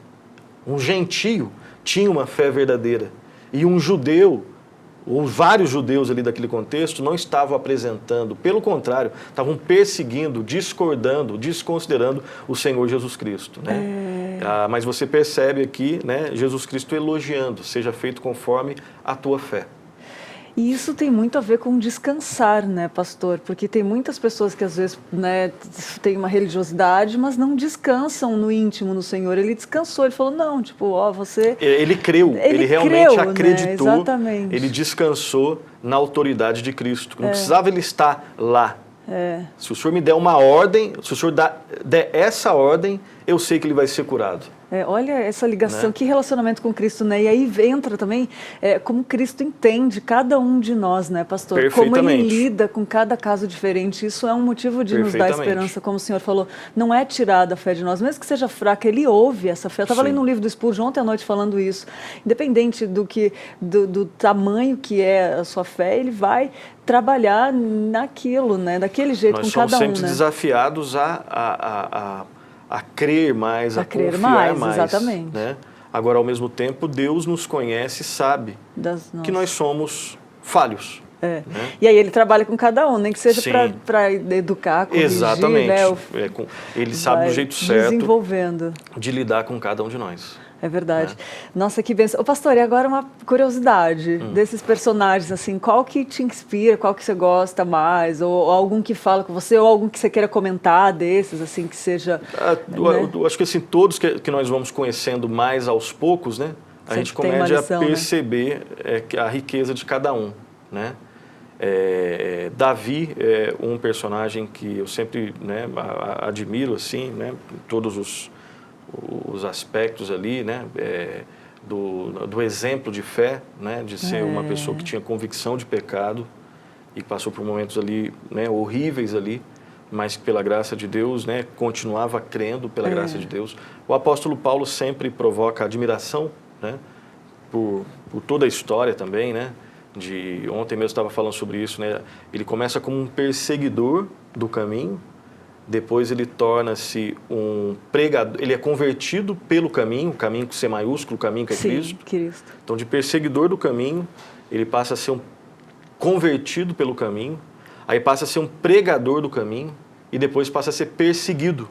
S6: Um gentio tinha uma fé verdadeira. E um judeu, ou vários judeus ali daquele contexto, não estavam apresentando, pelo contrário, estavam perseguindo, discordando, desconsiderando o Senhor Jesus Cristo, né? Mas você percebe aqui, né, Jesus Cristo elogiando, seja feito conforme a tua fé.
S1: E isso tem muito a ver com descansar, né, pastor? Porque tem muitas pessoas que às vezes, né, têm uma religiosidade, mas não descansam no íntimo no Senhor. Ele descansou, ele falou, não, tipo, ó, você...
S6: Ele creu, ele realmente acreditou,
S1: né? Exatamente.
S6: Ele descansou na autoridade de Cristo. Não precisava ele estar lá. Se o Senhor me der uma ordem, se o Senhor der essa ordem, eu sei que ele vai ser curado.
S1: Olha essa ligação,
S6: Né?
S1: que relacionamento com Cristo, né? E aí entra também como Cristo entende cada um de nós, né, pastor? Como ele lida com cada caso diferente. Isso é um motivo de nos dar esperança, como o senhor falou. Não é tirar da fé de nós, mesmo que seja fraca, ele ouve essa fé. Eu estava lendo um livro do Spurgeon ontem à noite falando isso. Independente do tamanho que é a sua fé, ele vai trabalhar naquilo, né? Daquele jeito, com cada um.
S6: Nós somos sempre desafiados a crer mais, a confiar mais.
S1: Exatamente.
S6: Né? Agora, ao mesmo tempo, Deus nos conhece e sabe que nós somos falhos. Né?
S1: E aí ele trabalha com cada um, nem que seja para educar, corrigir.
S6: Exatamente.
S1: Né?
S6: Ele sabe do jeito certo
S1: desenvolvendo.
S6: De lidar com cada um de nós.
S1: É verdade. Nossa, que bênção. Ô, pastor, e agora uma curiosidade desses personagens, assim, qual que te inspira, qual que você gosta mais, ou algum que fala com você, ou algum que você queira comentar desses, assim, que seja...
S6: Eu acho que, assim, todos que nós vamos conhecendo mais aos poucos, né, a gente começa a perceber a riqueza de cada um, né? Davi é um personagem que eu sempre, né, admiro, assim, né, todos os aspectos ali, né, do exemplo de fé, né, de ser uma pessoa que tinha convicção de pecado e passou por momentos ali, né, horríveis ali, mas que pela graça de Deus, né, continuava crendo pela graça de Deus. O apóstolo Paulo sempre provoca admiração, né, por toda a história também, né, ontem mesmo estava falando sobre isso, né, ele começa como um perseguidor do caminho. Depois ele torna-se um pregador, ele é convertido pelo caminho, o caminho com C maiúsculo, o caminho que é Cristo. Então, de perseguidor do caminho, ele passa a ser um convertido pelo caminho, aí passa a ser um pregador do caminho e depois passa a ser perseguido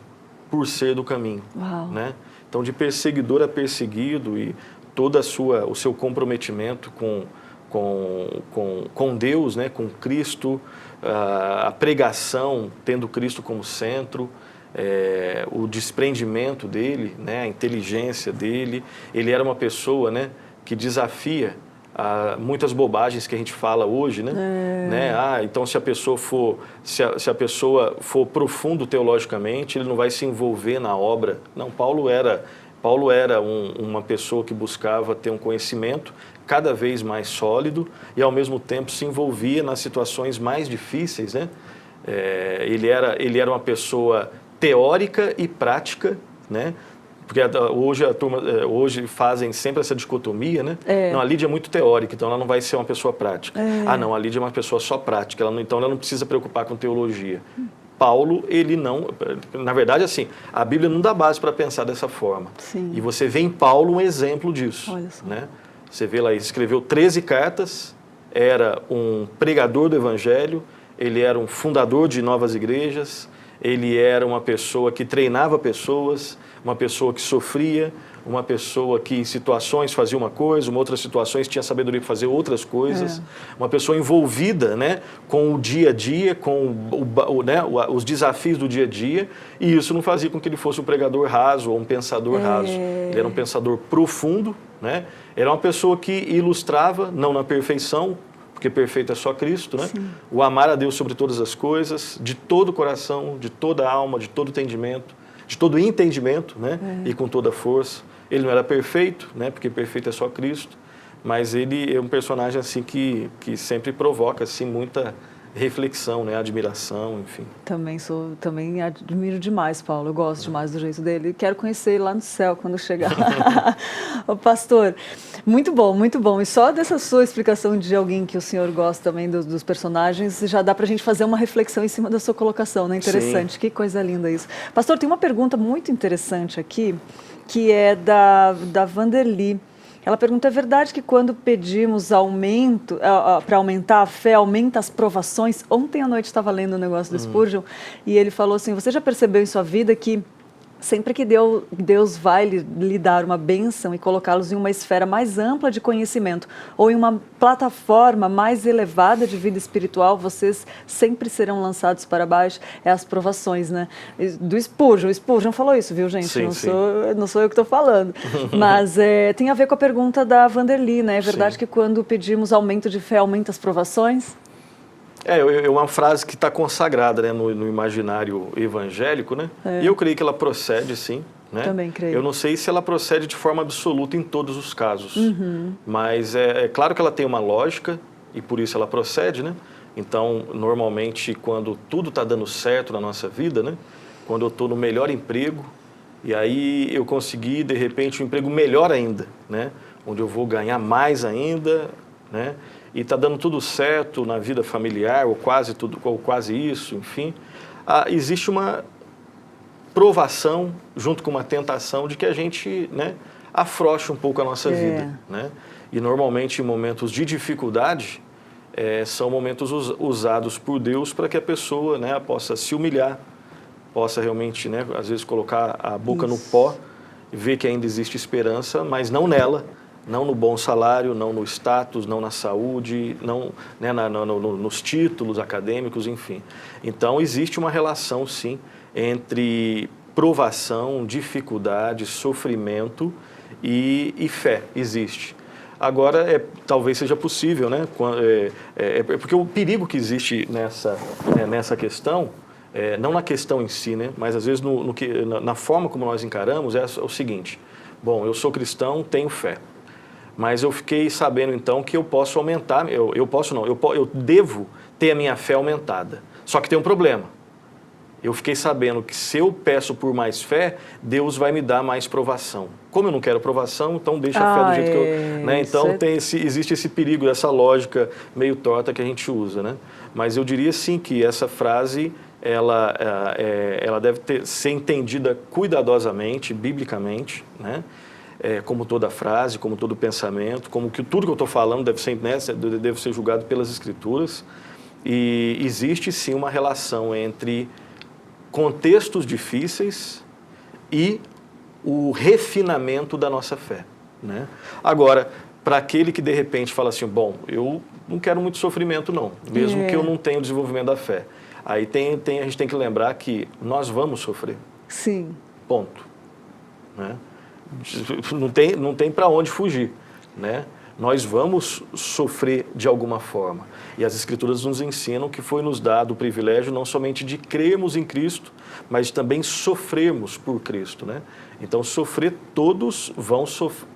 S6: por ser do caminho. Né? Então, de perseguidor a perseguido e todo o seu comprometimento com Deus, né, com Cristo, a pregação tendo Cristo como centro, o desprendimento dele, né, a inteligência dele. Ele era uma pessoa, né, que desafia muitas bobagens que a gente fala hoje, né? Então se a pessoa for profundo teologicamente, ele não vai se envolver na obra. Não, Paulo era uma pessoa que buscava ter um conhecimento cada vez mais sólido e, ao mesmo tempo, se envolvia nas situações mais difíceis, né? Ele era uma pessoa teórica e prática, né? Porque hoje fazem sempre essa dicotomia, né? Não, a Lídia é muito teórica, então ela não vai ser uma pessoa prática. Não, a Lídia é uma pessoa só prática, então ela não precisa preocupar com teologia. Paulo, ele não... Na verdade, assim, a Bíblia não dá base para pensar dessa forma.
S1: Sim.
S6: E você vê em Paulo um exemplo disso.
S1: Olha só.
S6: Né? Você vê lá, ele escreveu 13 cartas, era um pregador do Evangelho, ele era um fundador de novas igrejas, ele era uma pessoa que treinava pessoas, uma pessoa que sofria, uma pessoa que em situações fazia uma coisa, em outras situações tinha sabedoria para fazer outras coisas, uma pessoa envolvida, né, com o dia a dia, com os desafios do dia a dia, e isso não fazia com que ele fosse um pregador raso ou um pensador raso. Ele era um pensador profundo, né? Era uma pessoa que ilustrava, não na perfeição, porque perfeito é só Cristo, né? O amar a Deus sobre todas as coisas, de todo o coração, de toda a alma, de todo entendimento, né? E com toda a força. Ele não era perfeito, né? Porque perfeito é só Cristo, mas ele é um personagem assim que sempre provoca assim muita reflexão, né? Admiração, enfim.
S1: Também admiro demais, Paulo. Eu gosto demais do jeito dele. Quero conhecer ele lá no céu quando chegar. Ô, pastor, muito bom, muito bom. E só dessa sua explicação de alguém que o senhor gosta também dos personagens, já dá pra gente fazer uma reflexão em cima da sua colocação, né? Interessante. Sim. Que coisa linda isso. Pastor, tem uma pergunta muito interessante aqui, que é da Vanderly. Ela pergunta, é verdade que quando pedimos aumento, para aumentar a fé, aumenta as provações? Ontem à noite estava lendo o negócio do Spurgeon e ele falou assim, você já percebeu em sua vida que sempre que Deus vai lhe dar uma bênção e colocá-los em uma esfera mais ampla de conhecimento ou em uma plataforma mais elevada de vida espiritual, vocês sempre serão lançados para baixo? É as provações, né? Do Spurgeon. O Spurgeon falou isso, viu, gente? Sim, não sou eu que estou falando. Mas tem a ver com a pergunta da Vanderly, né? É verdade que quando pedimos aumento de fé, aumenta as provações?
S6: É uma frase que está consagrada, né, no imaginário evangélico, né? E eu creio que ela procede, sim. Né?
S1: Também creio.
S6: Eu não sei se ela procede de forma absoluta em todos os casos, mas é claro que ela tem uma lógica e por isso ela procede, né? Então, normalmente, quando tudo está dando certo na nossa vida, né? Quando eu estou no melhor emprego e aí eu consegui, de repente, um emprego melhor ainda, né? Onde eu vou ganhar mais ainda, né? E está dando tudo certo na vida familiar, ou quase tudo, ou quase isso, enfim, existe uma provação junto com uma tentação de que a gente, né, afrouxe um pouco a nossa vida, né? E normalmente em momentos de dificuldade são momentos usados por Deus para que a pessoa, né, possa se humilhar, possa realmente, né, às vezes colocar a boca no pó e ver que ainda existe esperança, mas não nela. Não no bom salário, não no status, não na saúde, não, né, nos títulos acadêmicos, enfim. Então, existe uma relação, sim, entre provação, dificuldade, sofrimento e fé. Existe. Agora, talvez seja possível, né? Porque o perigo que existe nessa questão, não na questão em si, né? Mas às vezes na forma como nós encaramos, é o seguinte: bom, eu sou cristão, tenho fé. Mas eu fiquei sabendo, então, que eu posso aumentar, eu devo ter a minha fé aumentada. Só que tem um problema. Eu fiquei sabendo que se eu peço por mais fé, Deus vai me dar mais provação. Como eu não quero provação, então deixa a fé do jeito que eu... Né? Então, existe esse perigo, essa lógica meio torta que a gente usa, né? Mas eu diria, sim, que essa frase, ela deve ser entendida cuidadosamente, biblicamente, né? Como toda frase, como todo pensamento, como que tudo que eu estou falando deve ser julgado pelas Escrituras. E existe sim uma relação entre contextos difíceis e o refinamento da nossa fé, né? Agora, para aquele que de repente fala assim, bom, eu não quero muito sofrimento não, mesmo que eu não tenha o desenvolvimento da fé. Aí a gente tem que lembrar que nós vamos sofrer.
S1: Sim.
S6: Ponto. Né? Não tem para onde fugir, né? Nós vamos sofrer de alguma forma. E as Escrituras nos ensinam que foi nos dado o privilégio não somente de crermos em Cristo, mas também sofrermos por Cristo, né? Então, todos vão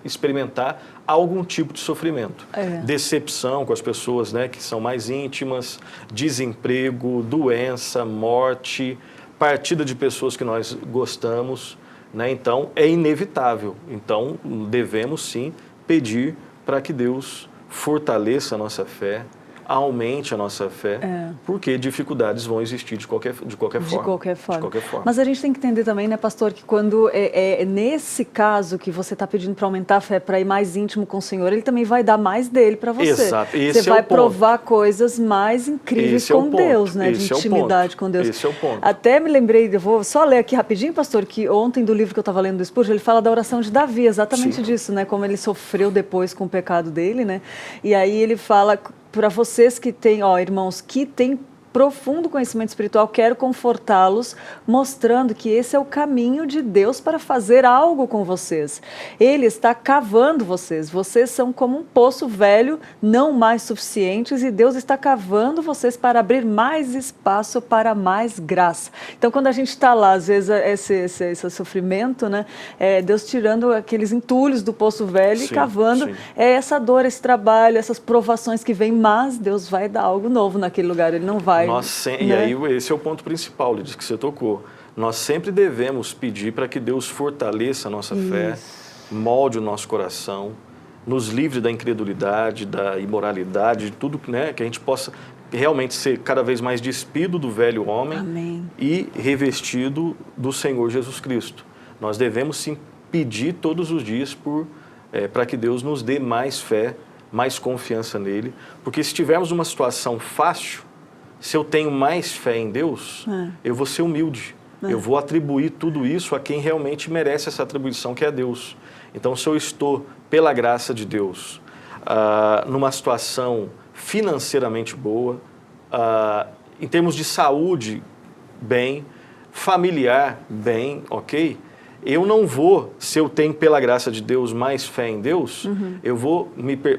S6: experimentar algum tipo de sofrimento. Decepção com as pessoas, né, que são mais íntimas, desemprego, doença, morte, partida de pessoas que nós gostamos, né? Então, é inevitável. Então, devemos sim pedir para que Deus fortaleça a nossa fé, aumente a nossa fé, porque dificuldades vão existir de qualquer forma. De qualquer forma.
S1: Mas a gente tem que entender também, né, pastor, que quando nesse caso que você está pedindo para aumentar a fé, para ir mais íntimo com o Senhor, Ele também vai dar mais dele para você.
S6: Exato.
S1: Você vai provar coisas mais incríveis com Deus, né, de intimidade com Deus.
S6: Esse é o ponto.
S1: Até me lembrei, eu vou só ler aqui rapidinho, pastor, que ontem do livro que eu estava lendo do Spurgeon, ele fala da oração de Davi, exatamente disso, né, como ele sofreu depois com o pecado dele, né, e aí ele fala... Para vocês que têm, irmãos, que têm profundo conhecimento espiritual, quero confortá-los, mostrando que esse é o caminho de Deus para fazer algo com vocês. Ele está cavando vocês. Vocês são como um poço velho, não mais suficientes, e Deus está cavando vocês para abrir mais espaço para mais graça. Então, quando a gente está lá, às vezes, esse sofrimento, né? Deus tirando aqueles entulhos do poço velho e cavando essa dor, esse trabalho, essas provações que vêm, mas Deus vai dar algo novo naquele lugar, Ele não vai...
S6: E aí, esse é o ponto principal, Lídia, que você tocou. Nós sempre devemos pedir para que Deus fortaleça a nossa fé, molde o nosso coração, nos livre da incredulidade, da imoralidade, de tudo, né, que a gente possa realmente ser cada vez mais despido do velho homem.
S1: Amém.
S6: E revestido do Senhor Jesus Cristo. Nós devemos sim pedir todos os dias para que Deus nos dê mais fé, mais confiança nele, porque se tivermos uma situação fácil, se eu tenho mais fé em Deus, eu vou ser humilde. Eu vou atribuir tudo isso a quem realmente merece essa atribuição, que é Deus. Então, se eu estou, pela graça de Deus, numa situação financeiramente boa, em termos de saúde, bem, familiar, bem, ok? Eu não vou, se eu tenho, pela graça de Deus, mais fé em Deus, eu vou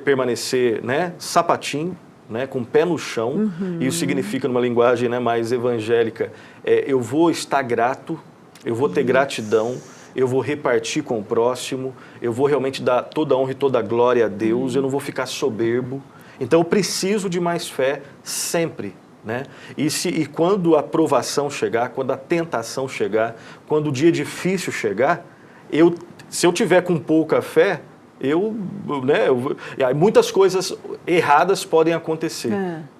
S6: permanecer, né, sapatinho, né, com o pé no chão. Isso significa, numa linguagem, né, mais evangélica, eu vou estar grato, eu vou ter gratidão, eu vou repartir com o próximo, eu vou realmente dar toda a honra e toda a glória a Deus, eu não vou ficar soberbo. Então, eu preciso de mais fé sempre. Né? E quando a provação chegar, quando a tentação chegar, quando o dia difícil chegar, se eu tiver com pouca fé, muitas coisas erradas podem acontecer.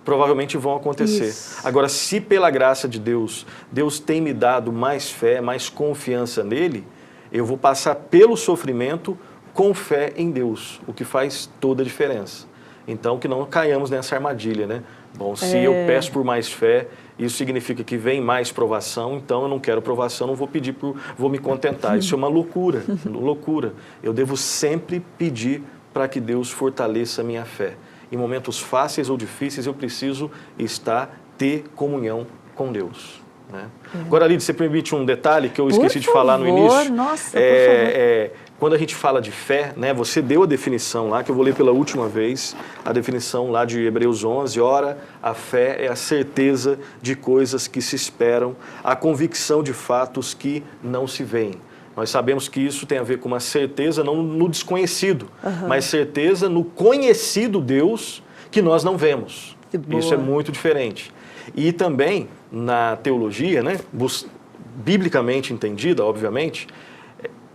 S6: Provavelmente vão acontecer. Isso. Agora, se pela graça de Deus, Deus tem me dado mais fé, mais confiança nele, eu vou passar pelo sofrimento com fé em Deus, o que faz toda a diferença. Então, que não caiamos nessa armadilha, né? Bom, se eu peço por mais fé, isso significa que vem mais provação, então eu não quero provação, não vou pedir, vou me contentar. Isso é uma loucura, loucura. Eu devo sempre pedir para que Deus fortaleça a minha fé. Em momentos fáceis ou difíceis, eu preciso ter comunhão com Deus. Né? Agora, Lídia, você permite um detalhe que eu esqueci de falar no início?
S1: Nossa, por favor.
S6: Quando a gente fala de fé, né, você deu a definição lá, que eu vou ler pela última vez, a definição lá de Hebreus 11, ora, a fé é a certeza de coisas que se esperam, a convicção de fatos que não se veem. Nós sabemos que isso tem a ver com uma certeza não no desconhecido, mas certeza no conhecido Deus que nós não vemos. Isso é muito diferente. E também, na teologia, né, biblicamente entendida, obviamente,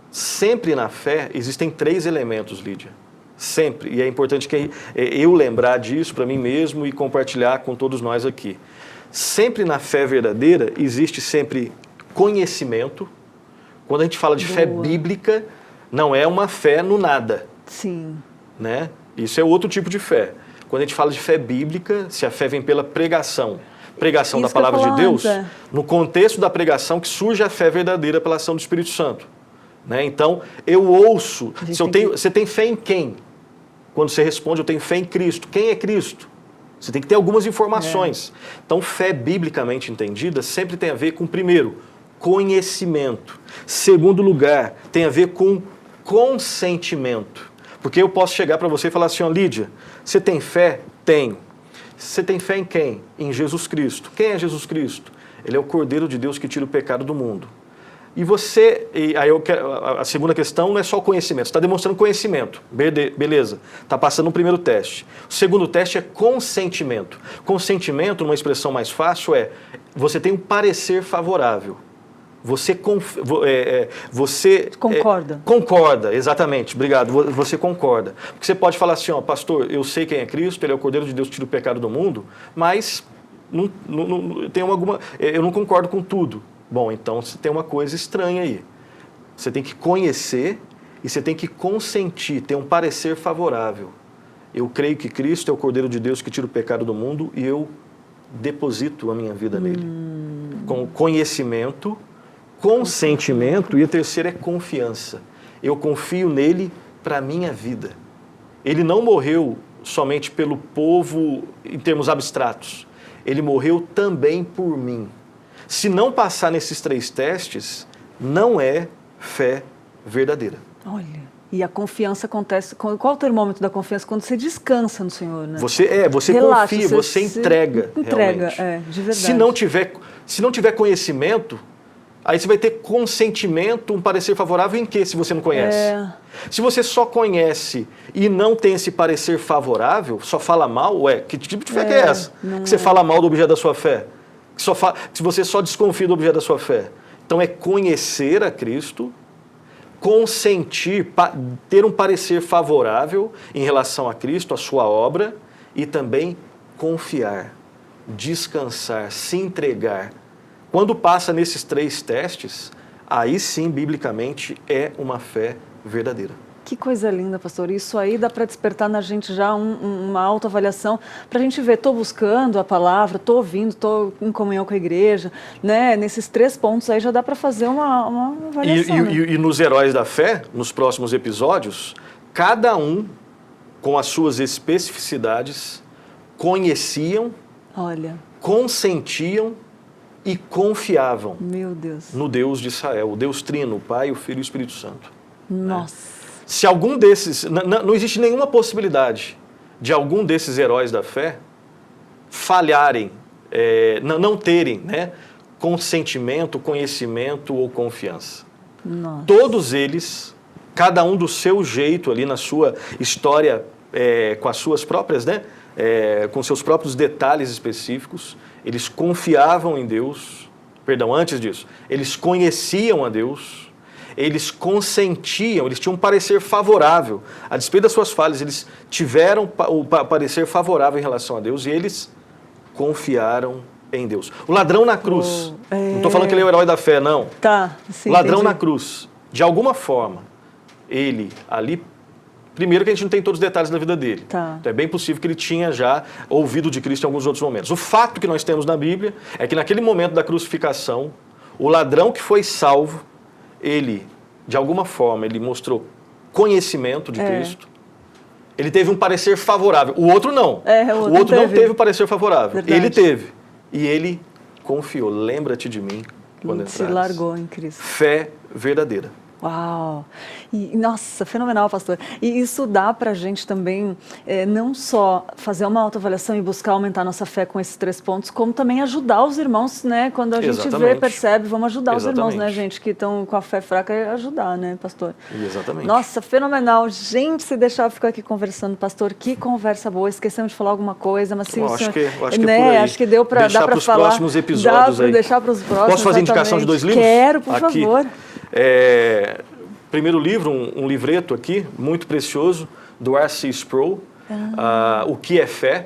S6: sempre na fé existem 3 elementos, Lídia. Sempre. E é importante que eu lembrar disso para mim mesmo e compartilhar com todos nós aqui. Sempre na fé verdadeira existe sempre conhecimento. Quando a gente fala de fé bíblica, não é uma fé no nada.
S1: Sim.
S6: Né? Isso é outro tipo de fé. Quando a gente fala de fé bíblica, se a fé vem pela pregação da palavra de Deus, no contexto da pregação que surge a fé verdadeira pela ação do Espírito Santo. Né? Então, eu ouço. Você tem fé em quem? Quando você responde, eu tenho fé em Cristo. Quem é Cristo? Você tem que ter algumas informações. Então, fé biblicamente entendida sempre tem a ver com, primeiro, conhecimento. Segundo lugar, tem a ver com consentimento. Porque eu posso chegar para você e falar assim, Lídia, você tem fé? Tenho. Você tem fé em quem? Em Jesus Cristo. Quem é Jesus Cristo? Ele é o Cordeiro de Deus que tira o pecado do mundo. A segunda questão não é só o conhecimento, você está demonstrando conhecimento, beleza, está passando no primeiro teste. O segundo teste é consentimento. Consentimento, numa expressão mais fácil, você tem um parecer favorável. Você concorda. Concorda, exatamente, obrigado, você concorda. Porque você pode falar assim, pastor, eu sei quem é Cristo, ele é o Cordeiro de Deus que tira o pecado do mundo, mas eu não concordo com tudo. Bom, então você tem uma coisa estranha aí. Você tem que conhecer e você tem que consentir, ter um parecer favorável. Eu creio que Cristo é o Cordeiro de Deus que tira o pecado do mundo e eu deposito a minha vida nele. Com conhecimento, consentimento e a terceira é confiança. Eu confio nele para a minha vida. Ele não morreu somente pelo povo em termos abstratos. ele morreu também por mim. Se não passar nesses 3 testes, não é fé verdadeira.
S1: Olha, e a confiança acontece... Qual o termômetro da confiança? Quando você descansa no Senhor, né?
S6: Você
S1: Relaxa,
S6: confia, você entrega realmente.
S1: De verdade.
S6: Se não tiver conhecimento, aí você vai ter consentimento, um parecer favorável em quê, se você não conhece? Se você só conhece e não tem esse parecer favorável, só fala mal, que tipo de fé que é essa? Que você fala mal do objeto da sua fé? Que você só desconfia do objeto da sua fé? Então é conhecer a Cristo, consentir, ter um parecer favorável em relação a Cristo, a sua obra, e também confiar, descansar, se entregar. Quando passa nesses 3 testes, aí sim, biblicamente, é uma fé verdadeira.
S1: Que coisa linda, pastor. Isso aí dá para despertar na gente já uma autoavaliação, para a gente ver, estou buscando a palavra, estou ouvindo, estou em comunhão com a igreja, né? Nesses 3 pontos aí já dá para fazer uma avaliação.
S6: E nos Heróis da Fé, nos próximos episódios, cada um, com as suas especificidades, conheciam, consentiam e confiavam
S1: Meu Deus.
S6: no Deus de Israel, o Deus Trino, o Pai, o Filho e o Espírito Santo.
S1: Nossa.
S6: Se algum desses, não existe nenhuma possibilidade de algum desses heróis da fé falharem, não terem, né, consentimento, conhecimento ou confiança.
S1: Nossa.
S6: Todos eles, cada um do seu jeito ali na sua história, com as suas próprias, né, com seus próprios detalhes específicos, eles confiavam em Deus, antes disso, eles conheciam a Deus, eles consentiam, eles tinham um parecer favorável. A despeito das suas falhas, eles tiveram o parecer favorável em relação a Deus e eles confiaram em Deus. O ladrão na cruz, não estou falando que ele é o herói da fé, não.
S1: Sim,
S6: o ladrão
S1: entendi.
S6: na cruz, de alguma forma, ele ali... Primeiro que a gente não tem todos os detalhes da vida dele. Então é bem possível que ele tinha já ouvido de Cristo em alguns outros momentos. O fato que nós temos na Bíblia é que naquele momento da crucificação, o ladrão que foi salvo, ele, de alguma forma, ele mostrou conhecimento de Cristo. Ele teve um parecer favorável. O outro não. O outro não teve o parecer favorável.
S1: Verdade.
S6: Ele teve. E ele confiou. Lembra-te de mim quando entrares.
S1: Se largou em Cristo.
S6: Fé verdadeira.
S1: Uau! E, nossa, fenomenal, pastor. E isso dá para a gente também não só fazer uma autoavaliação e buscar aumentar nossa fé com esses 3 pontos, como também ajudar os irmãos, né? Quando a gente vê, percebe, vamos ajudar os irmãos, né, gente, que estão com a fé fraca, ajudar, né, pastor?
S6: Exatamente.
S1: Nossa, fenomenal. Gente, se deixar eu ficar aqui conversando, pastor, que conversa boa. Esquecemos de falar alguma coisa, mas se o senhor...
S6: Acho que
S1: deu para dar para falar.
S6: Próximos episódios
S1: dá para deixar para os próximos.
S6: Posso fazer indicação de 2 livros?
S1: Quero, por favor.
S6: Primeiro livro, um livreto aqui, muito precioso, do R.C. Sproul, O que é Fé?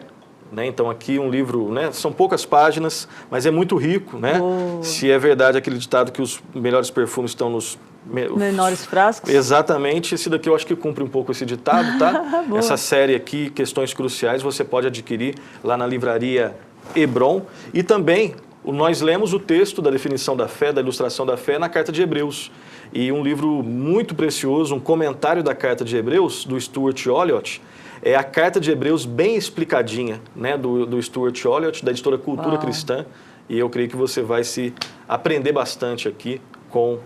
S6: Né? Então aqui um livro, né? São poucas páginas, mas é muito rico, né? Se é verdade aquele ditado que os melhores perfumes estão nos...
S1: menores frascos?
S6: Exatamente, esse daqui eu acho que cumpre um pouco esse ditado, tá? Essa série aqui, Questões Cruciais, você pode adquirir lá na livraria Hebron. E também nós lemos o texto da definição da fé, da ilustração da fé, na Carta de Hebreus. E um livro muito precioso, um comentário da Carta de Hebreus, do Stuart Olyott, é a Carta de Hebreus bem explicadinha, né, do Stuart Olyott, da editora Cultura Cristã, e eu creio que você vai se aprender bastante aqui com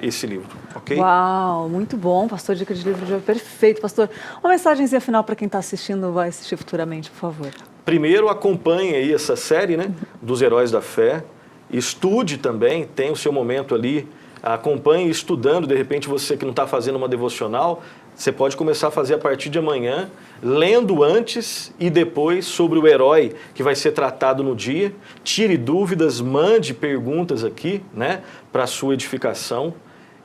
S6: esse livro, ok?
S1: Uau, muito bom, pastor, dica de livro de hoje, perfeito, pastor. Uma mensagenzinha final para quem está assistindo, vai assistir futuramente, por favor.
S6: Primeiro, acompanhe aí essa série, né, dos Heróis da Fé, estude também, tem o seu momento ali, acompanhe estudando, de repente você que não está fazendo uma devocional, você pode começar a fazer a partir de amanhã, lendo antes e depois sobre o herói que vai ser tratado no dia. Tire dúvidas, mande perguntas aqui, né, para a sua edificação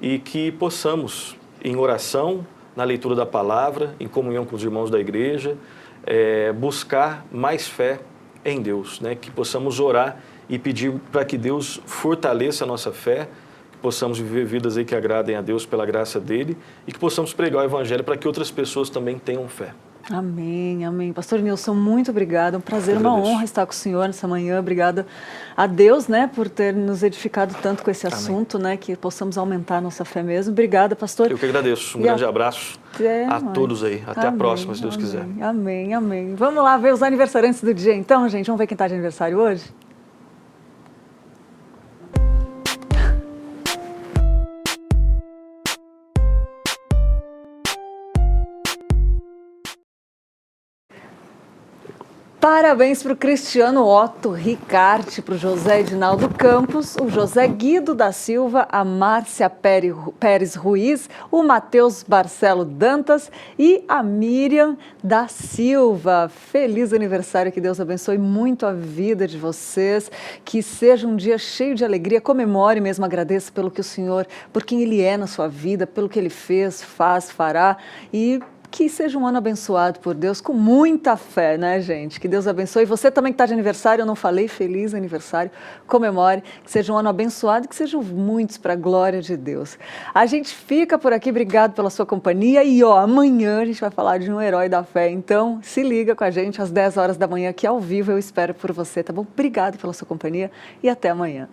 S6: e que possamos, em oração, na leitura da palavra, em comunhão com os irmãos da igreja, buscar mais fé em Deus, né, que possamos orar e pedir para que Deus fortaleça a nossa fé, possamos viver vidas aí que agradem a Deus pela graça dele e que possamos pregar o Evangelho para que outras pessoas também tenham fé.
S1: Amém, amém. Pastor Nilson, muito obrigada. Um prazer,
S6: Eu
S1: uma
S6: agradeço.
S1: honra estar com o senhor nessa manhã. Obrigada a Deus, né, por ter nos edificado tanto com esse assunto, né, que possamos aumentar a nossa fé mesmo. Obrigada, pastor.
S6: Eu que agradeço. Um
S1: E
S6: grande abraço a
S1: mais.
S6: todos aí. Até a
S1: Amém,
S6: próxima, se Deus
S1: amém,
S6: quiser.
S1: Amém, amém. Vamos lá ver os aniversariantes do dia, então, gente. Vamos ver quem está de aniversário hoje? Parabéns para o Cristiano Otto Ricarte, para o José Edinaldo Campos, o José Guido da Silva, a Márcia Pérez Ruiz, o Matheus Barcelo Dantas e a Miriam da Silva. Feliz aniversário, que Deus abençoe muito a vida de vocês, que seja um dia cheio de alegria, comemore mesmo, agradeça pelo que o Senhor, por quem Ele é na sua vida, pelo que Ele fez, faz, fará e que seja um ano abençoado por Deus, com muita fé, né, gente? Que Deus abençoe. Você também que está de aniversário, eu não falei, feliz aniversário, comemore, que seja um ano abençoado e que sejam muitos para a glória de Deus. A gente fica por aqui, obrigado pela sua companhia e, amanhã a gente vai falar de um herói da fé, então se liga com a gente às 10 horas da manhã aqui ao vivo, eu espero por você, tá bom? Obrigado pela sua companhia e até amanhã.